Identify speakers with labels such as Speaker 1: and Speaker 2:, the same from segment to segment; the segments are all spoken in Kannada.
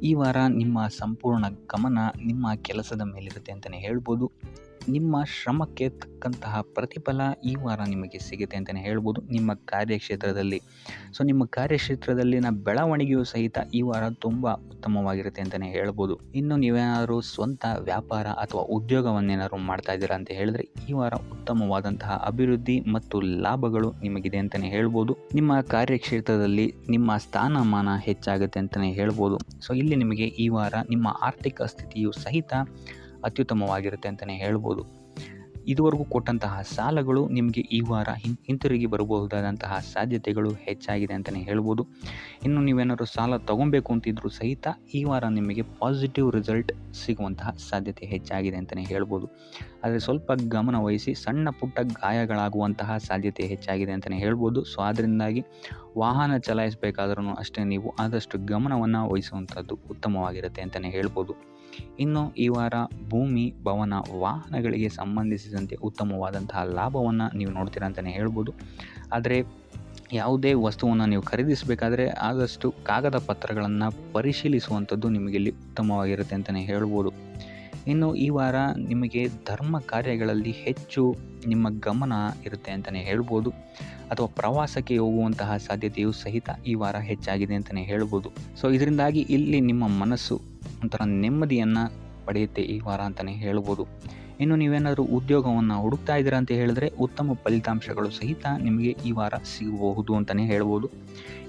Speaker 1: ಈ ವಾರ ನಿಮ್ಮ ಸಂಪೂರ್ಣ ಗಮನ ನಿಮ್ಮ ಕೆಲಸದ ಮೇಲಿರುತ್ತೆ ಅಂತಲೇ ಹೇಳ್ಬೋದು. ನಿಮ್ಮ ಶ್ರಮಕ್ಕೆ ತಕ್ಕಂತಹ ಪ್ರತಿಫಲ ಈ ವಾರ ನಿಮಗೆ ಸಿಗುತ್ತೆ ಅಂತಲೇ ಹೇಳ್ಬೋದು ನಿಮ್ಮ ಕಾರ್ಯಕ್ಷೇತ್ರದಲ್ಲಿ. ಸೊ ನಿಮ್ಮ ಕಾರ್ಯಕ್ಷೇತ್ರದಲ್ಲಿನ ಬೆಳವಣಿಗೆಯೂ ಸಹಿತ ಈ ವಾರ ತುಂಬ ಉತ್ತಮವಾಗಿರುತ್ತೆ ಅಂತಲೇ ಹೇಳ್ಬೋದು. ಇನ್ನು ನೀವೇನಾದರೂ ಸ್ವಂತ ವ್ಯಾಪಾರ ಅಥವಾ ಉದ್ಯೋಗವನ್ನೇನಾದ್ರು ಮಾಡ್ತಾ ಇದ್ದೀರಾ ಅಂತ ಹೇಳಿದ್ರೆ ಈ ವಾರ ಉತ್ತಮವಾದಂತಹ ಅಭಿವೃದ್ಧಿ ಮತ್ತು ಲಾಭಗಳು ನಿಮಗಿದೆ ಅಂತಲೇ ಹೇಳ್ಬೋದು. ನಿಮ್ಮ ಕಾರ್ಯಕ್ಷೇತ್ರದಲ್ಲಿ ನಿಮ್ಮ ಸ್ಥಾನಮಾನ ಹೆಚ್ಚಾಗುತ್ತೆ ಅಂತಲೇ ಹೇಳ್ಬೋದು. ಸೊ ಇಲ್ಲಿ ನಿಮಗೆ ಈ ವಾರ ನಿಮ್ಮ ಆರ್ಥಿಕ ಸ್ಥಿತಿಯು ಸಹಿತ ಅತ್ಯುತ್ತಮವಾಗಿರುತ್ತೆ ಅಂತಲೇ ಹೇಳ್ಬೋದು. ಇದುವರೆಗೂ ಕೊಟ್ಟಂತಹ ಸಾಲಗಳು ನಿಮಗೆ ಈ ವಾರ ಹಿಂತಿರುಗಿ ಬರಬಹುದಾದಂತಹ ಸಾಧ್ಯತೆಗಳು ಹೆಚ್ಚಾಗಿದೆ ಅಂತಲೇ ಹೇಳ್ಬೋದು. ಇನ್ನು ನೀವೇನಾದರೂ ಸಾಲ ತಗೊಬೇಕು ಅಂತಿದ್ರೂ ಸಹಿತ ಈ ವಾರ ನಿಮಗೆ ಪಾಸಿಟಿವ್ ರಿಸಲ್ಟ್ ಸಿಗುವಂತಹ ಸಾಧ್ಯತೆ ಹೆಚ್ಚಾಗಿದೆ ಅಂತಲೇ ಹೇಳ್ಬೋದು. ಆದರೆ ಸ್ವಲ್ಪ ಗಮನ ವಹಿಸಿ, ಸಣ್ಣ ಪುಟ್ಟ ಗಾಯಗಳಾಗುವಂತಹ ಸಾಧ್ಯತೆ ಹೆಚ್ಚಾಗಿದೆ ಅಂತಲೇ ಹೇಳ್ಬೋದು. ಸೊ ಅದರಿಂದಾಗಿ ವಾಹನ ಚಲಾಯಿಸಬೇಕಾದ್ರೂ ಅಷ್ಟೇ ನೀವು ಆದಷ್ಟು ಗಮನವನ್ನು ವಹಿಸುವಂಥದ್ದು ಉತ್ತಮವಾಗಿರುತ್ತೆ ಅಂತಲೇ ಹೇಳ್ಬೋದು. ಇನ್ನು ಈ ವಾರ ಭೂಮಿ, ಭವನ, ವಾಹನಗಳಿಗೆ ಸಂಬಂಧಿಸಿದಂತೆ ಉತ್ತಮವಾದಂತಹ ಲಾಭವನ್ನು ನೀವು ನೋಡ್ತೀರಾ ಅಂತಲೇ ಹೇಳ್ಬೋದು. ಆದರೆ ಯಾವುದೇ ವಸ್ತುವನ್ನು ನೀವು ಖರೀದಿಸಬೇಕಾದ್ರೆ ಆದಷ್ಟು ಕಾಗದ ಪತ್ರಗಳನ್ನು ಪರಿಶೀಲಿಸುವಂಥದ್ದು ನಿಮಗಿಲ್ಲಿ ಉತ್ತಮವಾಗಿರುತ್ತೆ ಅಂತಲೇ ಹೇಳ್ಬೋದು. ಇನ್ನು ಈ ವಾರ ನಿಮಗೆ ಧರ್ಮ ಕಾರ್ಯಗಳಲ್ಲಿ ಹೆಚ್ಚು ನಿಮ್ಮ ಗಮನ ಇರುತ್ತೆ ಅಂತಲೇ ಹೇಳ್ಬೋದು. ಅಥವಾ ಪ್ರವಾಸಕ್ಕೆ ಹೋಗುವಂತಹ ಸಾಧ್ಯತೆಯು ಸಹಿತ ಈ ವಾರ ಹೆಚ್ಚಾಗಿದೆ ಅಂತಲೇ ಹೇಳ್ಬೋದು. ಸೊ ಇದರಿಂದಾಗಿ ಇಲ್ಲಿ ನಿಮ್ಮ ಮನಸ್ಸು ಒಂಥರ ನೆಮ್ಮದಿಯನ್ನು ಪಡೆಯುತ್ತೆ ಈ ವಾರ ಅಂತಲೇ ಹೇಳ್ಬೋದು. ಇನ್ನು ನೀವೇನಾದರೂ ಉದ್ಯೋಗವನ್ನು ಹುಡುಕ್ತಾ ಇದ್ದೀರಾ ಅಂತ ಹೇಳಿದ್ರೆ ಉತ್ತಮ ಫಲಿತಾಂಶಗಳು ಸಹಿತ ನಿಮಗೆ ಈ ವಾರ ಸಿಗಬಹುದು ಅಂತಲೇ ಹೇಳ್ಬೋದು.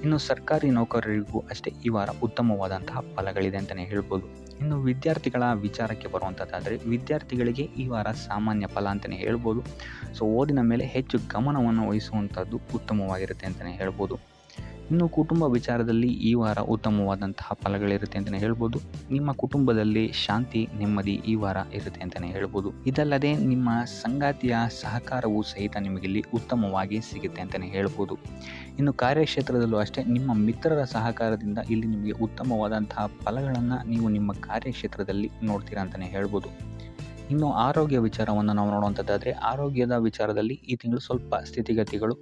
Speaker 1: ಇನ್ನು ಸರ್ಕಾರಿ ನೌಕರರಿಗೂ ಅಷ್ಟೇ ಈ ವಾರ ಉತ್ತಮವಾದಂತಹ ಫಲಗಳಿದೆ ಅಂತಲೇ ಹೇಳ್ಬೋದು. ಇನ್ನು ವಿದ್ಯಾರ್ಥಿಗಳ ವಿಚಾರಕ್ಕೆ ಬರುವಂಥದ್ದಾದರೆ ವಿದ್ಯಾರ್ಥಿಗಳಿಗೆ ಈ ವಾರ ಸಾಮಾನ್ಯ ಫಲ ಅಂತಲೇ ಹೇಳ್ಬೋದು. ಸೊ ಓದಿನ ಮೇಲೆ ಹೆಚ್ಚು ಗಮನವನ್ನು ವಹಿಸುವಂಥದ್ದು ಉತ್ತಮವಾಗಿರುತ್ತೆ ಅಂತಲೇ ಹೇಳ್ಬೋದು. ಇನ್ನು ಕುಟುಂಬ ವಿಚಾರದಲ್ಲಿ ಈ ವಾರ ಉತ್ತಮವಾದಂತಹ ಫಲಗಳಿರುತ್ತೆ ಅಂತಲೇ ಹೇಳ್ಬೋದು. ನಿಮ್ಮ ಕುಟುಂಬದಲ್ಲಿ ಶಾಂತಿ, ನೆಮ್ಮದಿ ಈ ವಾರ ಇರುತ್ತೆ ಅಂತಲೇ ಹೇಳ್ಬೋದು. ಇದಲ್ಲದೆ ನಿಮ್ಮ ಸಂಗಾತಿಯ ಸಹಕಾರವೂ ಸಹಿತ ನಿಮಗಿಲ್ಲಿ ಉತ್ತಮವಾಗಿ ಸಿಗುತ್ತೆ ಅಂತಲೇ ಹೇಳ್ಬೋದು. ಇನ್ನು ಕಾರ್ಯಕ್ಷೇತ್ರದಲ್ಲೂ ಅಷ್ಟೇ ನಿಮ್ಮ ಮಿತ್ರರ ಸಹಕಾರದಿಂದ ಇಲ್ಲಿ ನಿಮಗೆ ಉತ್ತಮವಾದಂತಹ ಫಲಗಳನ್ನು ನೀವು ನಿಮ್ಮ ಕಾರ್ಯಕ್ಷೇತ್ರದಲ್ಲಿ ನೋಡ್ತೀರಾ ಅಂತಲೇ ಹೇಳ್ಬೋದು. ಇನ್ನು ಆರೋಗ್ಯ ವಿಚಾರವನ್ನು ನಾವು ನೋಡುವಂಥದ್ದಾದರೆ ಆರೋಗ್ಯದ ವಿಚಾರದಲ್ಲಿ ಈ ತಿಂಗಳು ಸ್ವಲ್ಪ ಸ್ಥಿತಿಗತಿಗಳು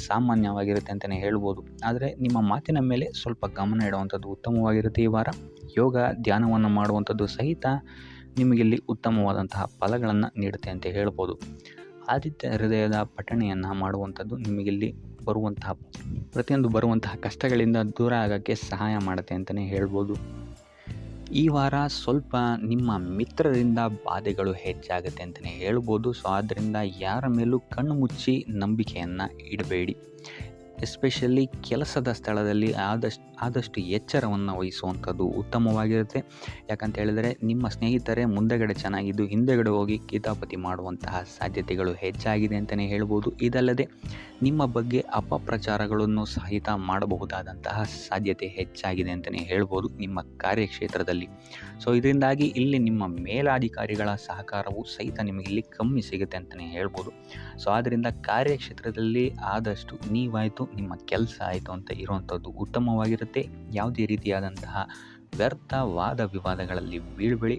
Speaker 1: ಸಾಮಾನ್ಯವಾಗಿರುತ್ತೆ ಅಂತಲೇ ಹೇಳ್ಬೋದು. ಆದರೆ ನಿಮ್ಮ ಮಾತಿನ ಮೇಲೆ ಸ್ವಲ್ಪ ಗಮನ ಇಡುವಂಥದ್ದು ಉತ್ತಮವಾಗಿರುತ್ತೆ ಈ ವಾರ. ಯೋಗ, ಧ್ಯಾನವನ್ನು ಮಾಡುವಂಥದ್ದು ಸಹಿತ ನಿಮಗಿಲ್ಲಿ ಉತ್ತಮವಾದಂತಹ ಫಲಗಳನ್ನು ನೀಡುತ್ತೆ ಅಂತ ಹೇಳ್ಬೋದು. ಆದಿತ್ಯ ಹೃದಯದ ಪಠಣೆಯನ್ನು ಮಾಡುವಂಥದ್ದು ನಿಮಗಿಲ್ಲಿ ಬರುವಂತಹ ಕಷ್ಟಗಳಿಂದ ದೂರ ಆಗೋಕ್ಕೆ ಸಹಾಯ ಮಾಡುತ್ತೆ ಅಂತಲೇ ಹೇಳ್ಬೋದು. ಈ ವಾರ ಸ್ವಲ್ಪ ನಿಮ್ಮ ಮಿತ್ರರಿಂದ ಬಾಧೆಗಳು ಹೆಚ್ಚಾಗುತ್ತೆ ಅಂತಲೇ ಹೇಳ್ಬೋದು. ಸೊ ಆದ್ದರಿಂದ ಯಾರ ಮೇಲೂ ಕಣ್ಣು ಮುಚ್ಚಿ ನಂಬಿಕೆಯನ್ನು ಇಡಬೇಡಿ. ಎಸ್ಪೆಷಲಿ ಕೆಲಸದ ಸ್ಥಳದಲ್ಲಿ ಆದಷ್ಟು ಎಚ್ಚರವನ್ನು ವಹಿಸುವಂಥದ್ದು ಉತ್ತಮವಾಗಿರುತ್ತೆ. ಯಾಕಂತ ಹೇಳಿದರೆ ನಿಮ್ಮ ಸ್ನೇಹಿತರೇ ಮುಂದೆಗಡೆ ಚೆನ್ನಾಗಿದ್ದು ಹಿಂದೆಗಡೆ ಹೋಗಿ ಕಿತಾಪತಿ ಮಾಡುವಂತಹ ಸಾಧ್ಯತೆಗಳು ಹೆಚ್ಚಾಗಿದೆ ಅಂತಲೇ ಹೇಳ್ಬೋದು. ಇದಲ್ಲದೆ ನಿಮ್ಮ ಬಗ್ಗೆ ಅಪಪ್ರಚಾರಗಳನ್ನು ಸಹಿತ ಮಾಡಬಹುದಾದಂತಹ ಸಾಧ್ಯತೆ ಹೆಚ್ಚಾಗಿದೆ ಅಂತಲೇ ಹೇಳ್ಬೋದು ನಿಮ್ಮ ಕಾರ್ಯಕ್ಷೇತ್ರದಲ್ಲಿ. ಸೊ ಇದರಿಂದಾಗಿ ಇಲ್ಲಿ ನಿಮ್ಮ ಮೇಲಾಧಿಕಾರಿಗಳ ಸಹಕಾರವು ಸಹಿತ ನಿಮಗೆ ಇಲ್ಲಿ ಕಮ್ಮಿ ಸಿಗುತ್ತೆ ಅಂತಲೇ ಹೇಳ್ಬೋದು. ಸೊ ಆದ್ದರಿಂದ ಕಾರ್ಯಕ್ಷೇತ್ರದಲ್ಲಿ ಆದಷ್ಟು ನೀವಾಯಿತು, ನಿಮ್ಮ ಕೆಲಸ ಆಯಿತು ಅಂತ ಇರುವಂಥದ್ದು ಉತ್ತಮವಾಗಿರುತ್ತೆ. ಯಾವುದೇ ರೀತಿಯಾದಂತಹ ವ್ಯರ್ಥ ವಾದ ವಿವಾದಗಳಲ್ಲಿ ಬೀಳ್ಬೇಡಿ.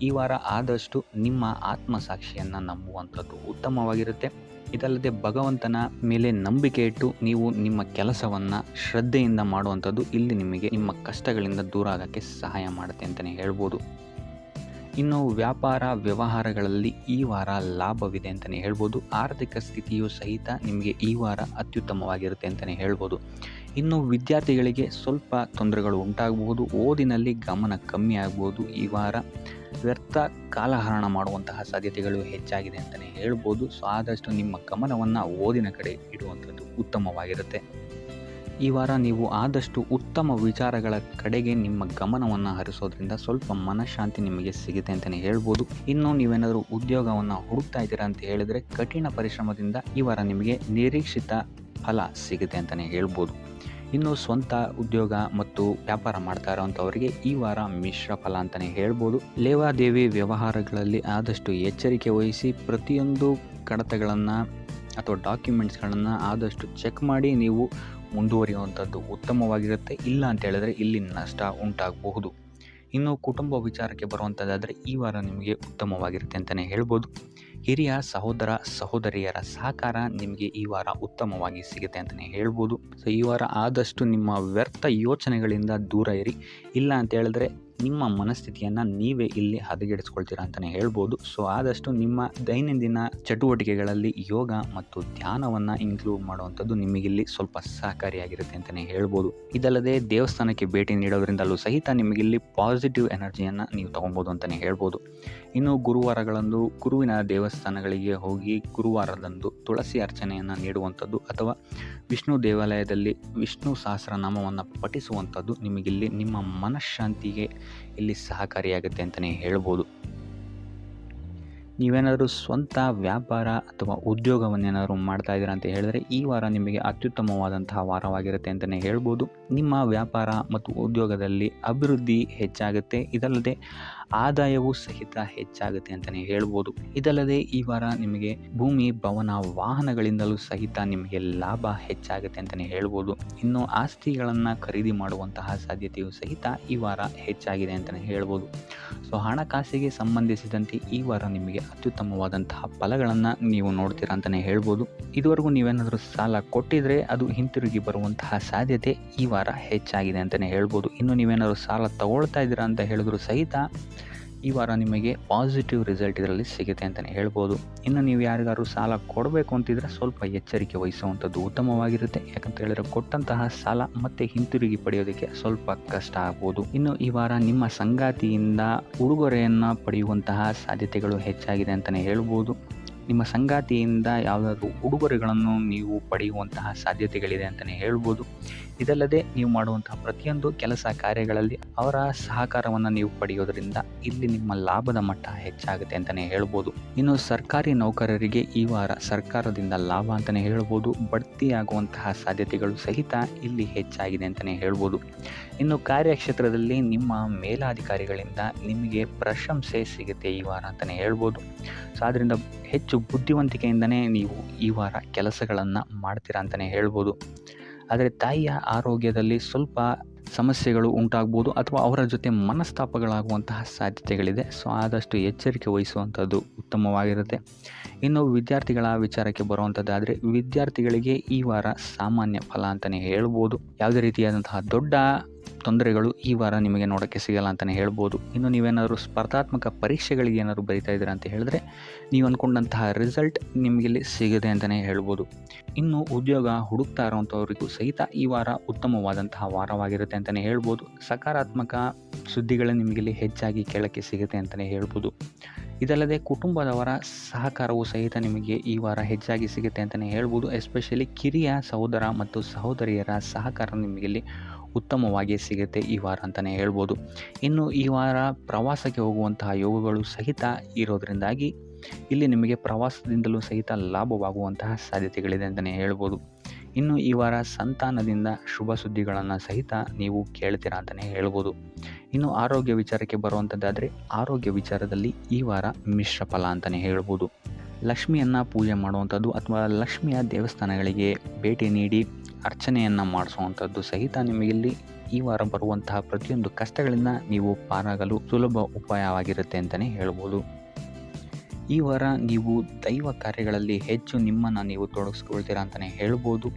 Speaker 1: ಈ ವಾರ ಆದಷ್ಟು ನಿಮ್ಮ ಆತ್ಮಸಾಕ್ಷಿಯನ್ನು ನಂಬುವಂಥದ್ದು ಉತ್ತಮವಾಗಿರುತ್ತೆ. ಇದಲ್ಲದೆ ಭಗವಂತನ ಮೇಲೆ ನಂಬಿಕೆ ಇಟ್ಟು ನೀವು ನಿಮ್ಮ ಕೆಲಸವನ್ನು ಶ್ರದ್ಧೆಯಿಂದ ಮಾಡುವಂಥದ್ದು ಇಲ್ಲಿ ನಿಮಗೆ ನಿಮ್ಮ ಕಷ್ಟಗಳಿಂದ ದೂರ ಆಗೋಕ್ಕೆ ಸಹಾಯ ಮಾಡುತ್ತೆ ಅಂತಲೇ ಹೇಳ್ಬೋದು. ಇನ್ನು ವ್ಯಾಪಾರ ವ್ಯವಹಾರಗಳಲ್ಲಿ ಈ ವಾರ ಲಾಭವಿದೆ ಅಂತಲೇ ಹೇಳ್ಬೋದು. ಆರ್ಥಿಕ ಸ್ಥಿತಿಯು ಸಹಿತ ನಿಮಗೆ ಈ ವಾರ ಅತ್ಯುತ್ತಮವಾಗಿರುತ್ತೆ ಅಂತಲೇ ಹೇಳ್ಬೋದು. ಇನ್ನು ವಿದ್ಯಾರ್ಥಿಗಳಿಗೆ ಸ್ವಲ್ಪ ತೊಂದರೆಗಳು ಉಂಟಾಗಬಹುದು. ಓದಿನಲ್ಲಿ ಗಮನ ಕಮ್ಮಿ ಆಗ್ಬೋದು. ಈ ವಾರ ವ್ಯರ್ಥ ಕಾಲಹರಣ ಮಾಡುವಂತಹ ಸಾಧ್ಯತೆಗಳು ಹೆಚ್ಚಾಗಿದೆ ಅಂತಲೇ ಹೇಳ್ಬೋದು. ಸೊ ಆದಷ್ಟು ನಿಮ್ಮ ಗಮನವನ್ನು ಓದಿನ ಕಡೆ ಇಡುವಂಥದ್ದು ಉತ್ತಮವಾಗಿರುತ್ತೆ. ಈ ವಾರ ನೀವು ಆದಷ್ಟು ಉತ್ತಮ ವಿಚಾರಗಳ ಕಡೆಗೆ ನಿಮ್ಮ ಗಮನವನ್ನು ಹರಿಸೋದ್ರಿಂದ ಸ್ವಲ್ಪ ಮನಃಶಾಂತಿ ನಿಮಗೆ ಸಿಗುತ್ತೆ ಅಂತಲೇ ಹೇಳ್ಬೋದು. ಇನ್ನು ನೀವೇನಾದರೂ ಉದ್ಯೋಗವನ್ನು ಹುಡುಕ್ತಾ ಇದ್ದೀರಾ ಅಂತ ಹೇಳಿದರೆ ಕಠಿಣ ಪರಿಶ್ರಮದಿಂದ ಈ ವಾರ ನಿಮಗೆ ನಿರೀಕ್ಷಿತ ಫಲ ಸಿಗುತ್ತೆ ಅಂತಲೇ ಹೇಳ್ಬೋದು. ಇನ್ನು ಸ್ವಂತ ಉದ್ಯೋಗ ಮತ್ತು ವ್ಯಾಪಾರ ಮಾಡ್ತಾ ಇರೋವಂಥವರಿಗೆ ಈ ವಾರ ಮಿಶ್ರ ಫಲ ಅಂತಲೇ ಹೇಳ್ಬೋದು. ಲೇವಾದೇವಿ ವ್ಯವಹಾರಗಳಲ್ಲಿ ಆದಷ್ಟು ಎಚ್ಚರಿಕೆ ವಹಿಸಿ ಪ್ರತಿಯೊಂದು ಕಡತಗಳನ್ನು ಅಥವಾ ಡಾಕ್ಯುಮೆಂಟ್ಸ್ಗಳನ್ನು ಆದಷ್ಟು ಚೆಕ್ ಮಾಡಿ ನೀವು ಮುಂದುವರಿಯುವಂಥದ್ದು ಉತ್ತಮವಾಗಿರುತ್ತೆ. ಇಲ್ಲ ಅಂತ ಹೇಳಿದ್ರೆ ಇಲ್ಲಿ ನಷ್ಟ ಉಂಟಾಗಬಹುದು. ಇನ್ನು ಕುಟುಂಬ ವಿಚಾರಕ್ಕೆ ಬರುವಂಥದ್ದಾದರೆ ಈ ವಾರ ನಿಮಗೆ ಉತ್ತಮವಾಗಿರುತ್ತೆ ಅಂತಲೇ ಹೇಳ್ಬೋದು. ಹಿರಿಯ ಸಹೋದರ ಸಹೋದರಿಯರ ಸಹಕಾರ ನಿಮಗೆ ಈ ವಾರ ಉತ್ತಮವಾಗಿ ಸಿಗುತ್ತೆ ಅಂತಲೇ ಹೇಳ್ಬೋದು. ಸೊ ಈ ವಾರ ಆದಷ್ಟು ನಿಮ್ಮ ವ್ಯರ್ಥ ಯೋಚನೆಗಳಿಂದ ದೂರ ಇರಿ. ಇಲ್ಲ ಅಂತ ಹೇಳಿದ್ರೆ ನಿಮ್ಮ ಮನಸ್ಥಿತಿಯನ್ನು ನೀವೇ ಇಲ್ಲಿ ಹದಗೆಡಿಸ್ಕೊಳ್ತೀರಾ ಅಂತಲೇ ಹೇಳ್ಬೋದು. ಸೊ ಆದಷ್ಟು ನಿಮ್ಮ ದೈನಂದಿನ ಚಟುವಟಿಕೆಗಳಲ್ಲಿ ಯೋಗ ಮತ್ತು ಧ್ಯಾನವನ್ನು ಇನ್ಕ್ಲೂಡ್ ಮಾಡುವಂಥದ್ದು ನಿಮಗಿಲ್ಲಿ ಸ್ವಲ್ಪ ಸಹಕಾರಿಯಾಗಿರುತ್ತೆ ಅಂತಲೇ ಹೇಳ್ಬೋದು. ಇದಲ್ಲದೆ ದೇವಸ್ಥಾನಕ್ಕೆ ಭೇಟಿ ನೀಡೋದ್ರಿಂದಲೂ ಸಹಿತ ನಿಮಗಿಲ್ಲಿ ಪಾಸಿಟಿವ್ ಎನರ್ಜಿಯನ್ನು ನೀವು ತೊಗೊಬೋದು ಅಂತಲೇ ಹೇಳ್ಬೋದು. ಇನ್ನು ಗುರುವಾರಗಳಂದು ಗುರುವಿನ ದೇವಸ್ಥಾನಗಳಿಗೆ ಹೋಗಿ ಗುರುವಾರದಂದು ತುಳಸಿ ಅರ್ಚನೆಯನ್ನು ನೀಡುವಂಥದ್ದು ಅಥವಾ ವಿಷ್ಣು ದೇವಾಲಯದಲ್ಲಿ ವಿಷ್ಣು ಸಹಸ್ರನಾಮವನ್ನು ಪಠಿಸುವಂಥದ್ದು ನಿಮಗಿಲ್ಲಿ ನಿಮ್ಮ ಮನಃಶಾಂತಿಗೆ ಇಲ್ಲಿ ಸಹಕಾರಿಯಾಗುತ್ತೆ ಅಂತಲೇ ಹೇಳ್ಬೋದು. ನೀವೇನಾದರೂ ಸ್ವಂತ ವ್ಯಾಪಾರ ಅಥವಾ ಉದ್ಯೋಗವನ್ನೇನಾದರೂ ಮಾಡ್ತಾ ಇದ್ದೀರಾ ಅಂತ ಹೇಳಿದ್ರೆ ಈ ವಾರ ನಿಮಗೆ ಅತ್ಯುತ್ತಮವಾದಂತಹ ವಾರವಾಗಿರುತ್ತೆ ಅಂತಲೇ ಹೇಳ್ಬೋದು. ನಿಮ್ಮ ವ್ಯಾಪಾರ ಮತ್ತು ಉದ್ಯೋಗದಲ್ಲಿ ಅಭಿವೃದ್ಧಿ ಹೆಚ್ಚಾಗುತ್ತೆ. ಇದಲ್ಲದೆ ಆದಾಯವೂ ಸಹಿತ ಹೆಚ್ಚಾಗುತ್ತೆ ಅಂತಲೇ ಹೇಳ್ಬೋದು. ಇದಲ್ಲದೆ ಈ ವಾರ ನಿಮಗೆ ಭೂಮಿ, ಭವನ, ವಾಹನಗಳಿಂದಲೂ ಸಹಿತ ನಿಮಗೆ ಲಾಭ ಹೆಚ್ಚಾಗುತ್ತೆ ಅಂತಲೇ ಹೇಳ್ಬೋದು. ಇನ್ನು ಆಸ್ತಿಗಳನ್ನು ಖರೀದಿ ಮಾಡುವಂತಹ ಸಾಧ್ಯತೆಯೂ ಸಹಿತ ಈ ವಾರ ಹೆಚ್ಚಾಗಿದೆ ಅಂತಲೇ ಹೇಳ್ಬೋದು. ಸೊ ಹಣಕಾಸಿಗೆ ಸಂಬಂಧಿಸಿದಂತೆ ಈ ವಾರ ನಿಮಗೆ ಅತ್ಯುತ್ತಮವಾದಂತಹ ಫಲಗಳನ್ನು ನೀವು ನೋಡ್ತೀರಾ ಅಂತಲೇ ಹೇಳ್ಬೋದು. ಇದುವರೆಗೂ ನೀವೇನಾದರೂ ಸಾಲ ಕೊಟ್ಟಿದ್ರೆ ಅದು ಹಿಂತಿರುಗಿ ಬರುವಂತಹ ಸಾಧ್ಯತೆ ಈ ವಾರ ಹೆಚ್ಚಾಗಿದೆ ಅಂತಲೇ ಹೇಳ್ಬೋದು. ಇನ್ನು ನೀವೇನಾದರೂ ಸಾಲ ತಗೊಳ್ತಾ ಇದ್ದೀರಾ ಅಂತ ಹೇಳಿದ್ರು ಸಹಿತ ಈ ವಾರ ನಿಮಗೆ ಪಾಸಿಟಿವ್ ರಿಸಲ್ಟ್ ಇದರಲ್ಲಿ ಸಿಗುತ್ತೆ ಅಂತಲೇ ಹೇಳ್ಬೋದು. ಇನ್ನು ನೀವು ಯಾರಿಗಾದ್ರು ಸಾಲ ಕೊಡಬೇಕು ಅಂತಿದ್ರೆ ಸ್ವಲ್ಪ ಎಚ್ಚರಿಕೆ ವಹಿಸುವಂಥದ್ದು ಉತ್ತಮವಾಗಿರುತ್ತೆ. ಯಾಕಂತ ಹೇಳಿದ್ರೆ ಕೊಟ್ಟಂತಹ ಸಾಲ ಮತ್ತೆ ಹಿಂತಿರುಗಿ ಪಡೆಯೋದಕ್ಕೆ ಸ್ವಲ್ಪ ಕಷ್ಟ ಆಗ್ಬೋದು. ಇನ್ನು ಈ ವಾರ ನಿಮ್ಮ ಸಂಗಾತಿಯಿಂದ ಉಡುಗೊರೆಯನ್ನು ಪಡೆಯುವಂತಹ ಸಾಧ್ಯತೆಗಳು ಹೆಚ್ಚಾಗಿದೆ ಅಂತಲೇ ಹೇಳ್ಬೋದು. ನಿಮ್ಮ ಸಂಗಾತಿಯಿಂದ ಯಾವುದಾದ್ರೂ ಉಡುಗೊರೆಗಳನ್ನು ನೀವು ಪಡೆಯುವಂತಹ ಸಾಧ್ಯತೆಗಳಿದೆ ಅಂತಲೇ ಹೇಳ್ಬೋದು. ಇದಲ್ಲದೆ ನೀವು ಮಾಡುವಂತಹ ಪ್ರತಿಯೊಂದು ಕೆಲಸ ಕಾರ್ಯಗಳಲ್ಲಿ ಅವರ ಸಹಕಾರವನ್ನು ನೀವು ಪಡೆಯೋದ್ರಿಂದ ಇಲ್ಲಿ ನಿಮ್ಮ ಲಾಭದ ಮಟ್ಟ ಹೆಚ್ಚಾಗುತ್ತೆ ಅಂತಲೇ ಹೇಳ್ಬೋದು. ಇನ್ನು ಸರ್ಕಾರಿ ನೌಕರರಿಗೆ ಈ ವಾರ ಸರ್ಕಾರದಿಂದ ಲಾಭ ಅಂತಲೇ ಹೇಳ್ಬೋದು. ಬಡ್ತಿಯಾಗುವಂತಹ ಸಾಧ್ಯತೆಗಳು ಸಹಿತ ಇಲ್ಲಿ ಹೆಚ್ಚಾಗಿದೆ ಅಂತಲೇ ಹೇಳ್ಬೋದು. ಇನ್ನು ಕಾರ್ಯಕ್ಷೇತ್ರದಲ್ಲಿ ನಿಮ್ಮ ಮೇಲಾಧಿಕಾರಿಗಳಿಂದ ನಿಮಗೆ ಪ್ರಶಂಸೆ ಸಿಗುತ್ತೆ ಈ ವಾರ ಅಂತಲೇ ಹೇಳ್ಬೋದು. ಸೊ ಆದ್ದರಿಂದ ಹೆಚ್ಚು ಬುದ್ಧಿವಂತಿಕೆಯಿಂದನೇ ನೀವು ಈ ವಾರ ಕೆಲಸಗಳನ್ನು ಮಾಡ್ತೀರಾ ಅಂತಲೇ ಹೇಳ್ಬೋದು. ಆದರೆ ತಾಯಿಯ ಆರೋಗ್ಯದಲ್ಲಿ ಸ್ವಲ್ಪ ಸಮಸ್ಯೆಗಳು ಉಂಟಾಗ್ಬೋದು ಅಥವಾ ಅವರ ಜೊತೆ ಮನಸ್ತಾಪಗಳಾಗುವಂತಹ ಸಾಧ್ಯತೆಗಳಿದೆ. ಸೊ ಆದಷ್ಟು ಎಚ್ಚರಿಕೆ ವಹಿಸುವಂಥದ್ದು ಉತ್ತಮವಾಗಿರುತ್ತೆ. ಇನ್ನು ವಿದ್ಯಾರ್ಥಿಗಳ ವಿಚಾರಕ್ಕೆ ಬರುವಂಥದ್ದಾದರೆ ವಿದ್ಯಾರ್ಥಿಗಳಿಗೆ ಈ ವಾರ ಸಾಮಾನ್ಯ ಫಲ ಅಂತಲೇ ಹೇಳ್ಬೋದು. ಯಾವುದೇ ರೀತಿಯಾದಂತಹ ದೊಡ್ಡ ತೊಂದರೆಗಳು ಈ ವಾರ ನಿಮಗೆ ನೋಡೋಕ್ಕೆ ಸಿಗಲ್ಲ ಅಂತಲೇ ಹೇಳ್ಬೋದು. ಇನ್ನು ನೀವೇನಾದರೂ ಸ್ಪರ್ಧಾತ್ಮಕ ಪರೀಕ್ಷೆಗಳಿಗೆ ಏನಾದರೂ ಬರೀತಾ ಇದ್ದೀರಾ ಅಂತ ಹೇಳಿದ್ರೆ ನೀವು ಅಂದ್ಕೊಂಡಂತಹ ರಿಸಲ್ಟ್ ನಿಮಗಿಲ್ಲಿ ಸಿಗುತ್ತೆ ಅಂತಲೇ ಹೇಳ್ಬೋದು. ಇನ್ನು ಉದ್ಯೋಗ ಹುಡುಕ್ತಾ ಇರೋವಂಥವ್ರಿಗೂ ಸಹಿತ ಈ ವಾರ ಉತ್ತಮವಾದಂತಹ ವಾರವಾಗಿರುತ್ತೆ ಅಂತಲೇ ಹೇಳ್ಬೋದು. ಸಕಾರಾತ್ಮಕ ಸುದ್ದಿಗಳು ನಿಮಗಿಲ್ಲಿ ಹೆಚ್ಚಾಗಿ ಕೇಳೋಕ್ಕೆ ಸಿಗುತ್ತೆ ಅಂತಲೇ ಹೇಳ್ಬೋದು. ಇದಲ್ಲದೆ ಕುಟುಂಬದವರ ಸಹಕಾರವು ಸಹಿತ ನಿಮಗೆ ಈ ವಾರ ಹೆಚ್ಚಾಗಿ ಸಿಗುತ್ತೆ ಅಂತಲೇ ಹೇಳ್ಬೋದು. ಎಸ್ಪೆಷಲಿ ಕಿರಿಯ ಸಹೋದರ ಮತ್ತು ಸಹೋದರಿಯರ ಸಹಕಾರ ನಿಮಗಿಲ್ಲಿ ಉತ್ತಮವಾಗಿ ಸಿಗುತ್ತೆ ಈ ವಾರ ಅಂತಲೇ ಹೇಳ್ಬೋದು. ಇನ್ನು ಈ ವಾರ ಪ್ರವಾಸಕ್ಕೆ ಹೋಗುವಂತಹ ಯೋಗಗಳು ಸಹಿತ ಇರೋದರಿಂದಾಗಿ ಇಲ್ಲಿ ನಿಮಗೆ ಪ್ರವಾಸದಿಂದಲೂ ಸಹಿತ ಲಾಭವಾಗುವಂತಹ ಸಾಧ್ಯತೆಗಳಿದೆ ಅಂತಲೇ ಹೇಳ್ಬೋದು. ಇನ್ನು ಈ ವಾರ ಸಂತಾನದಿಂದ ಶುಭ ಸುದ್ದಿಗಳನ್ನು ಸಹಿತ ನೀವು ಕೇಳ್ತೀರಾ ಅಂತಲೇ ಹೇಳ್ಬೋದು. ಇನ್ನು ಆರೋಗ್ಯ ವಿಚಾರಕ್ಕೆ ಬರುವಂಥದ್ದಾದರೆ ಆರೋಗ್ಯ ವಿಚಾರದಲ್ಲಿ ಈ ವಾರ ಮಿಶ್ರ ಫಲ ಅಂತಲೇ ಹೇಳ್ಬೋದು. ಲಕ್ಷ್ಮಿಯನ್ನು ಪೂಜೆ ಮಾಡುವಂಥದ್ದು ಅಥವಾ ಲಕ್ಷ್ಮಿಯ ದೇವಸ್ಥಾನಗಳಿಗೆ ಭೇಟಿ ನೀಡಿ ಅರ್ಚನೆಯನ್ನು ಮಾಡಿಸುವಂಥದ್ದು ಸಹಿತ ನಿಮಗಿಲ್ಲಿ ಈ ವಾರ ಬರುವಂತಹ ಪ್ರತಿಯೊಂದು ಕಷ್ಟಗಳಿಂದ ನೀವು ಪಾರಾಗಲು ಸುಲಭ ಉಪಾಯವಾಗಿರುತ್ತೆ ಅಂತಲೇ ಹೇಳ್ಬೋದು. ಈ ವಾರ ನೀವು ದೈವ ಕಾರ್ಯಗಳಲ್ಲಿ ಹೆಚ್ಚು ನಿಮ್ಮನ್ನು ನೀವು ತೊಡಗಿಸ್ಕೊಳ್ತೀರಾ ಅಂತಲೇ ಹೇಳ್ಬೋದು.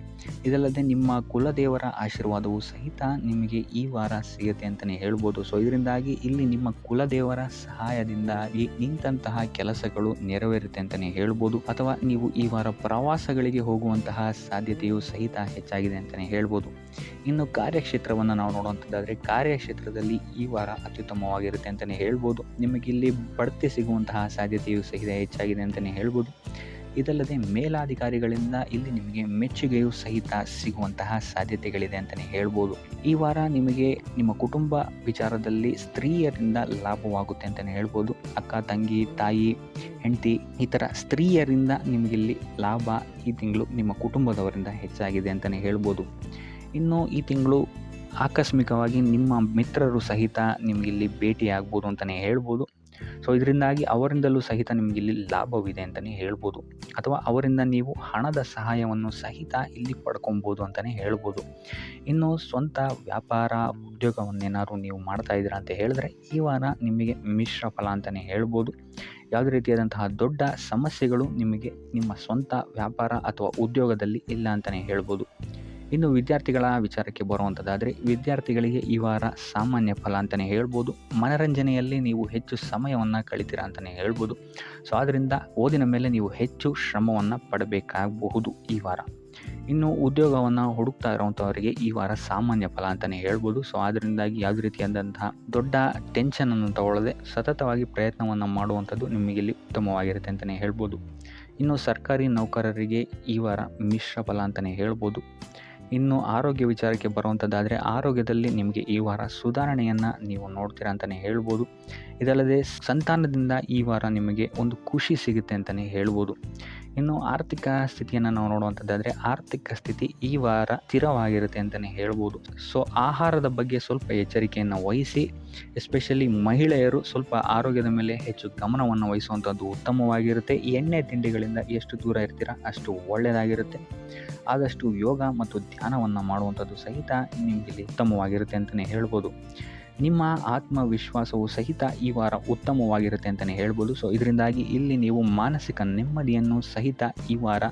Speaker 1: ಇದಲ್ಲದೆ ನಿಮ್ಮ ಕುಲದೇವರ ಆಶೀರ್ವಾದವು ಸಹಿತ ನಿಮಗೆ ಈ ವಾರ ಸಿಗುತ್ತೆ ಅಂತಲೇ ಹೇಳ್ಬೋದು. ಸೊ ಇದರಿಂದಾಗಿ ಇಲ್ಲಿ ನಿಮ್ಮ ಕುಲದೇವರ ಸಹಾಯದಿಂದಾಗಿ ನಿಂತಹ ಕೆಲಸಗಳು ನೆರವೇರುತ್ತೆ ಅಂತಲೇ ಹೇಳ್ಬೋದು. ಅಥವಾ ನೀವು ಈ ವಾರ ಪ್ರವಾಸಗಳಿಗೆ ಹೋಗುವಂತಹ ಸಾಧ್ಯತೆಯು ಸಹಿತ ಹೆಚ್ಚಾಗಿದೆ ಅಂತಲೇ ಹೇಳ್ಬೋದು. ಇನ್ನು ಕಾರ್ಯಕ್ಷೇತ್ರವನ್ನು ನಾವು ನೋಡುವಂಥದ್ದಾದರೆ ಕಾರ್ಯಕ್ಷೇತ್ರದಲ್ಲಿ ಈ ವಾರ ಅತ್ಯುತ್ತಮವಾಗಿರುತ್ತೆ ಅಂತಲೇ ಹೇಳ್ಬೋದು. ನಿಮಗಿಲ್ಲಿ ಬಡ್ತಿ ಸಿಗುವಂತಹ ಸಾಧ್ಯತೆಯು ಸಹಿತ ಹೆಚ್ಚಾಗಿದೆ ಅಂತಲೇ ಹೇಳ್ಬೋದು. ಇದಲ್ಲದೆ ಮೇಲಾಧಿಕಾರಿಗಳಿಂದ ಇಲ್ಲಿ ನಿಮಗೆ ಮೆಚ್ಚುಗೆಯೂ ಸಹಿತ ಸಿಗುವಂತಹ ಸಾಧ್ಯತೆಗಳಿದೆ ಅಂತಲೇ ಹೇಳ್ಬೋದು. ಈ ವಾರ ನಿಮಗೆ ನಿಮ್ಮ ಕುಟುಂಬ ವಿಚಾರದಲ್ಲಿ ಸ್ತ್ರೀಯರಿಂದ ಲಾಭವಾಗುತ್ತೆ ಅಂತಲೇ ಹೇಳ್ಬೋದು. ಅಕ್ಕ, ತಂಗಿ, ತಾಯಿ, ಹೆಂಡತಿ ಈ ಥರ ಸ್ತ್ರೀಯರಿಂದ ನಿಮಗಿಲ್ಲಿ ಲಾಭ ಈ ತಿಂಗಳು ನಿಮ್ಮ ಕುಟುಂಬದವರಿಂದ ಹೆಚ್ಚಾಗಿದೆ ಅಂತಲೇ ಹೇಳ್ಬೋದು. ಇನ್ನು ಈ ತಿಂಗಳು ಆಕಸ್ಮಿಕವಾಗಿ ನಿಮ್ಮ ಮಿತ್ರರು ಸಹಿತ ನಿಮಗಿಲ್ಲಿ ಭೇಟಿಯಾಗ್ಬೋದು ಅಂತಲೇ ಹೇಳ್ಬೋದು. ಸೊ ಇದರಿಂದಾಗಿ ಅವರಿಂದಲೂ ಸಹಿತ ನಿಮಗಿಲ್ಲಿ ಲಾಭವಿದೆ ಅಂತಲೇ ಹೇಳ್ಬೋದು. ಅಥವಾ ಅವರಿಂದ ನೀವು ಹಣದ ಸಹಾಯವನ್ನು ಸಹಿತ ಇಲ್ಲಿ ಪಡ್ಕೊಬೋದು ಅಂತಲೇ ಹೇಳ್ಬೋದು. ಇನ್ನು ಸ್ವಂತ ವ್ಯಾಪಾರ ಉದ್ಯೋಗವನ್ನೇನಾದ್ರು ನೀವು ಮಾಡ್ತಾ ಇದ್ದೀರಾ ಅಂತ ಹೇಳಿದ್ರೆ ಈ ವಾರ ನಿಮಗೆ ಮಿಶ್ರ ಫಲ ಅಂತಲೇ ಹೇಳ್ಬೋದು. ಯಾವುದೇ ರೀತಿಯಾದಂತಹ ದೊಡ್ಡ ಸಮಸ್ಯೆಗಳು ನಿಮಗೆ ನಿಮ್ಮ ಸ್ವಂತ ವ್ಯಾಪಾರ ಅಥವಾ ಉದ್ಯೋಗದಲ್ಲಿ ಇಲ್ಲ ಅಂತಲೇ ಹೇಳ್ಬೋದು. ಇನ್ನು ವಿದ್ಯಾರ್ಥಿಗಳ ವಿಚಾರಕ್ಕೆ ಬರುವಂಥದ್ದಾದರೆ, ವಿದ್ಯಾರ್ಥಿಗಳಿಗೆ ಈ ವಾರ ಸಾಮಾನ್ಯ ಫಲ ಅಂತಲೇ ಹೇಳ್ಬೋದು. ಮನರಂಜನೆಯಲ್ಲಿ ನೀವು ಹೆಚ್ಚು ಸಮಯವನ್ನು ಕಳಿತೀರಾ ಅಂತಲೇ ಹೇಳ್ಬೋದು. ಸೊ ಆದ್ದರಿಂದ ಓದಿನ ಮೇಲೆ ನೀವು ಹೆಚ್ಚು ಶ್ರಮವನ್ನು ಪಡಬೇಕಾಗಬಹುದು ಈ ವಾರ. ಇನ್ನು ಉದ್ಯೋಗವನ್ನು ಹುಡುಕ್ತಾ ಇರೋವಂಥವರಿಗೆ ಈ ವಾರ ಸಾಮಾನ್ಯ ಫಲ ಅಂತಲೇ ಹೇಳ್ಬೋದು. ಸೊ ಅದರಿಂದಾಗಿ ಯಾವುದೇ ರೀತಿಯಾದಂತಹ ದೊಡ್ಡ ಟೆನ್ಷನನ್ನು ತಗೊಳ್ಳದೆ ಸತತವಾಗಿ ಪ್ರಯತ್ನವನ್ನು ಮಾಡುವಂಥದ್ದು ನಿಮಗಿಲ್ಲಿ ಉತ್ತಮವಾಗಿರುತ್ತೆ ಅಂತಲೇ ಹೇಳ್ಬೋದು. ಇನ್ನು ಸರ್ಕಾರಿ ನೌಕರರಿಗೆ ಈ ವಾರ ಮಿಶ್ರ ಫಲ ಅಂತಲೇ ಹೇಳ್ಬೋದು. ಇನ್ನು ಆರೋಗ್ಯ ವಿಚಾರಕ್ಕೆ ಬರುವಂಥದ್ದಾದರೆ, ಆರೋಗ್ಯದಲ್ಲಿ ನಿಮಗೆ ಈ ವಾರ ಸುಧಾರಣೆಯನ್ನು ನೀವು ನೋಡ್ತೀರಾ ಅಂತಲೇ ಹೇಳ್ಬೋದು. ಇದಲ್ಲದೆ ಸಂತಾನದಿಂದ ಈ ವಾರ ನಿಮಗೆ ಒಂದು ಖುಷಿ ಸಿಗುತ್ತೆ ಅಂತಲೇ ಹೇಳ್ಬೋದು. ಇನ್ನು ಆರ್ಥಿಕ ಸ್ಥಿತಿಯನ್ನು ನಾವು ನೋಡುವಂಥದ್ದಾದರೆ, ಆರ್ಥಿಕ ಸ್ಥಿತಿ ಈ ವಾರ ಸ್ಥಿರವಾಗಿರುತ್ತೆ ಅಂತಲೇ ಹೇಳ್ಬೋದು. ಸೊ ಆಹಾರದ ಬಗ್ಗೆ ಸ್ವಲ್ಪ ಎಚ್ಚರಿಕೆಯನ್ನು ವಹಿಸಿ, ಎಸ್ಪೆಷಲಿ ಮಹಿಳೆಯರು ಸ್ವಲ್ಪ ಆರೋಗ್ಯದ ಮೇಲೆ ಹೆಚ್ಚು ಗಮನವನ್ನು ವಹಿಸುವಂಥದ್ದು ಉತ್ತಮವಾಗಿರುತ್ತೆ. ಎಣ್ಣೆ ತಿಂಡಿಗಳಿಂದ ಎಷ್ಟು ದೂರ ಇರ್ತೀರಾ ಅಷ್ಟು ಒಳ್ಳೆಯದಾಗಿರುತ್ತೆ. ಆದಷ್ಟು ಯೋಗ ಮತ್ತು ಧ್ಯಾನವನ್ನು ಮಾಡುವಂಥದ್ದು ಸಹಿತ ನಿಮಗಿಲ್ಲಿ ಉತ್ತಮವಾಗಿರುತ್ತೆ ಅಂತಲೇ ಹೇಳ್ಬೋದು. ನಿಮ್ಮ ಆತ್ಮವಿಶ್ವಾಸವು ಸಹಿತ ಈ ವಾರ ಉತ್ತಮವಾಗಿರುತ್ತೆ ಅಂತಲೇ ಹೇಳ್ಬೋದು. ಸೊ ಇದರಿಂದಾಗಿ ಇಲ್ಲಿ ನೀವು ಮಾನಸಿಕ ನೆಮ್ಮದಿಯನ್ನು ಸಹಿತ ಈ ವಾರ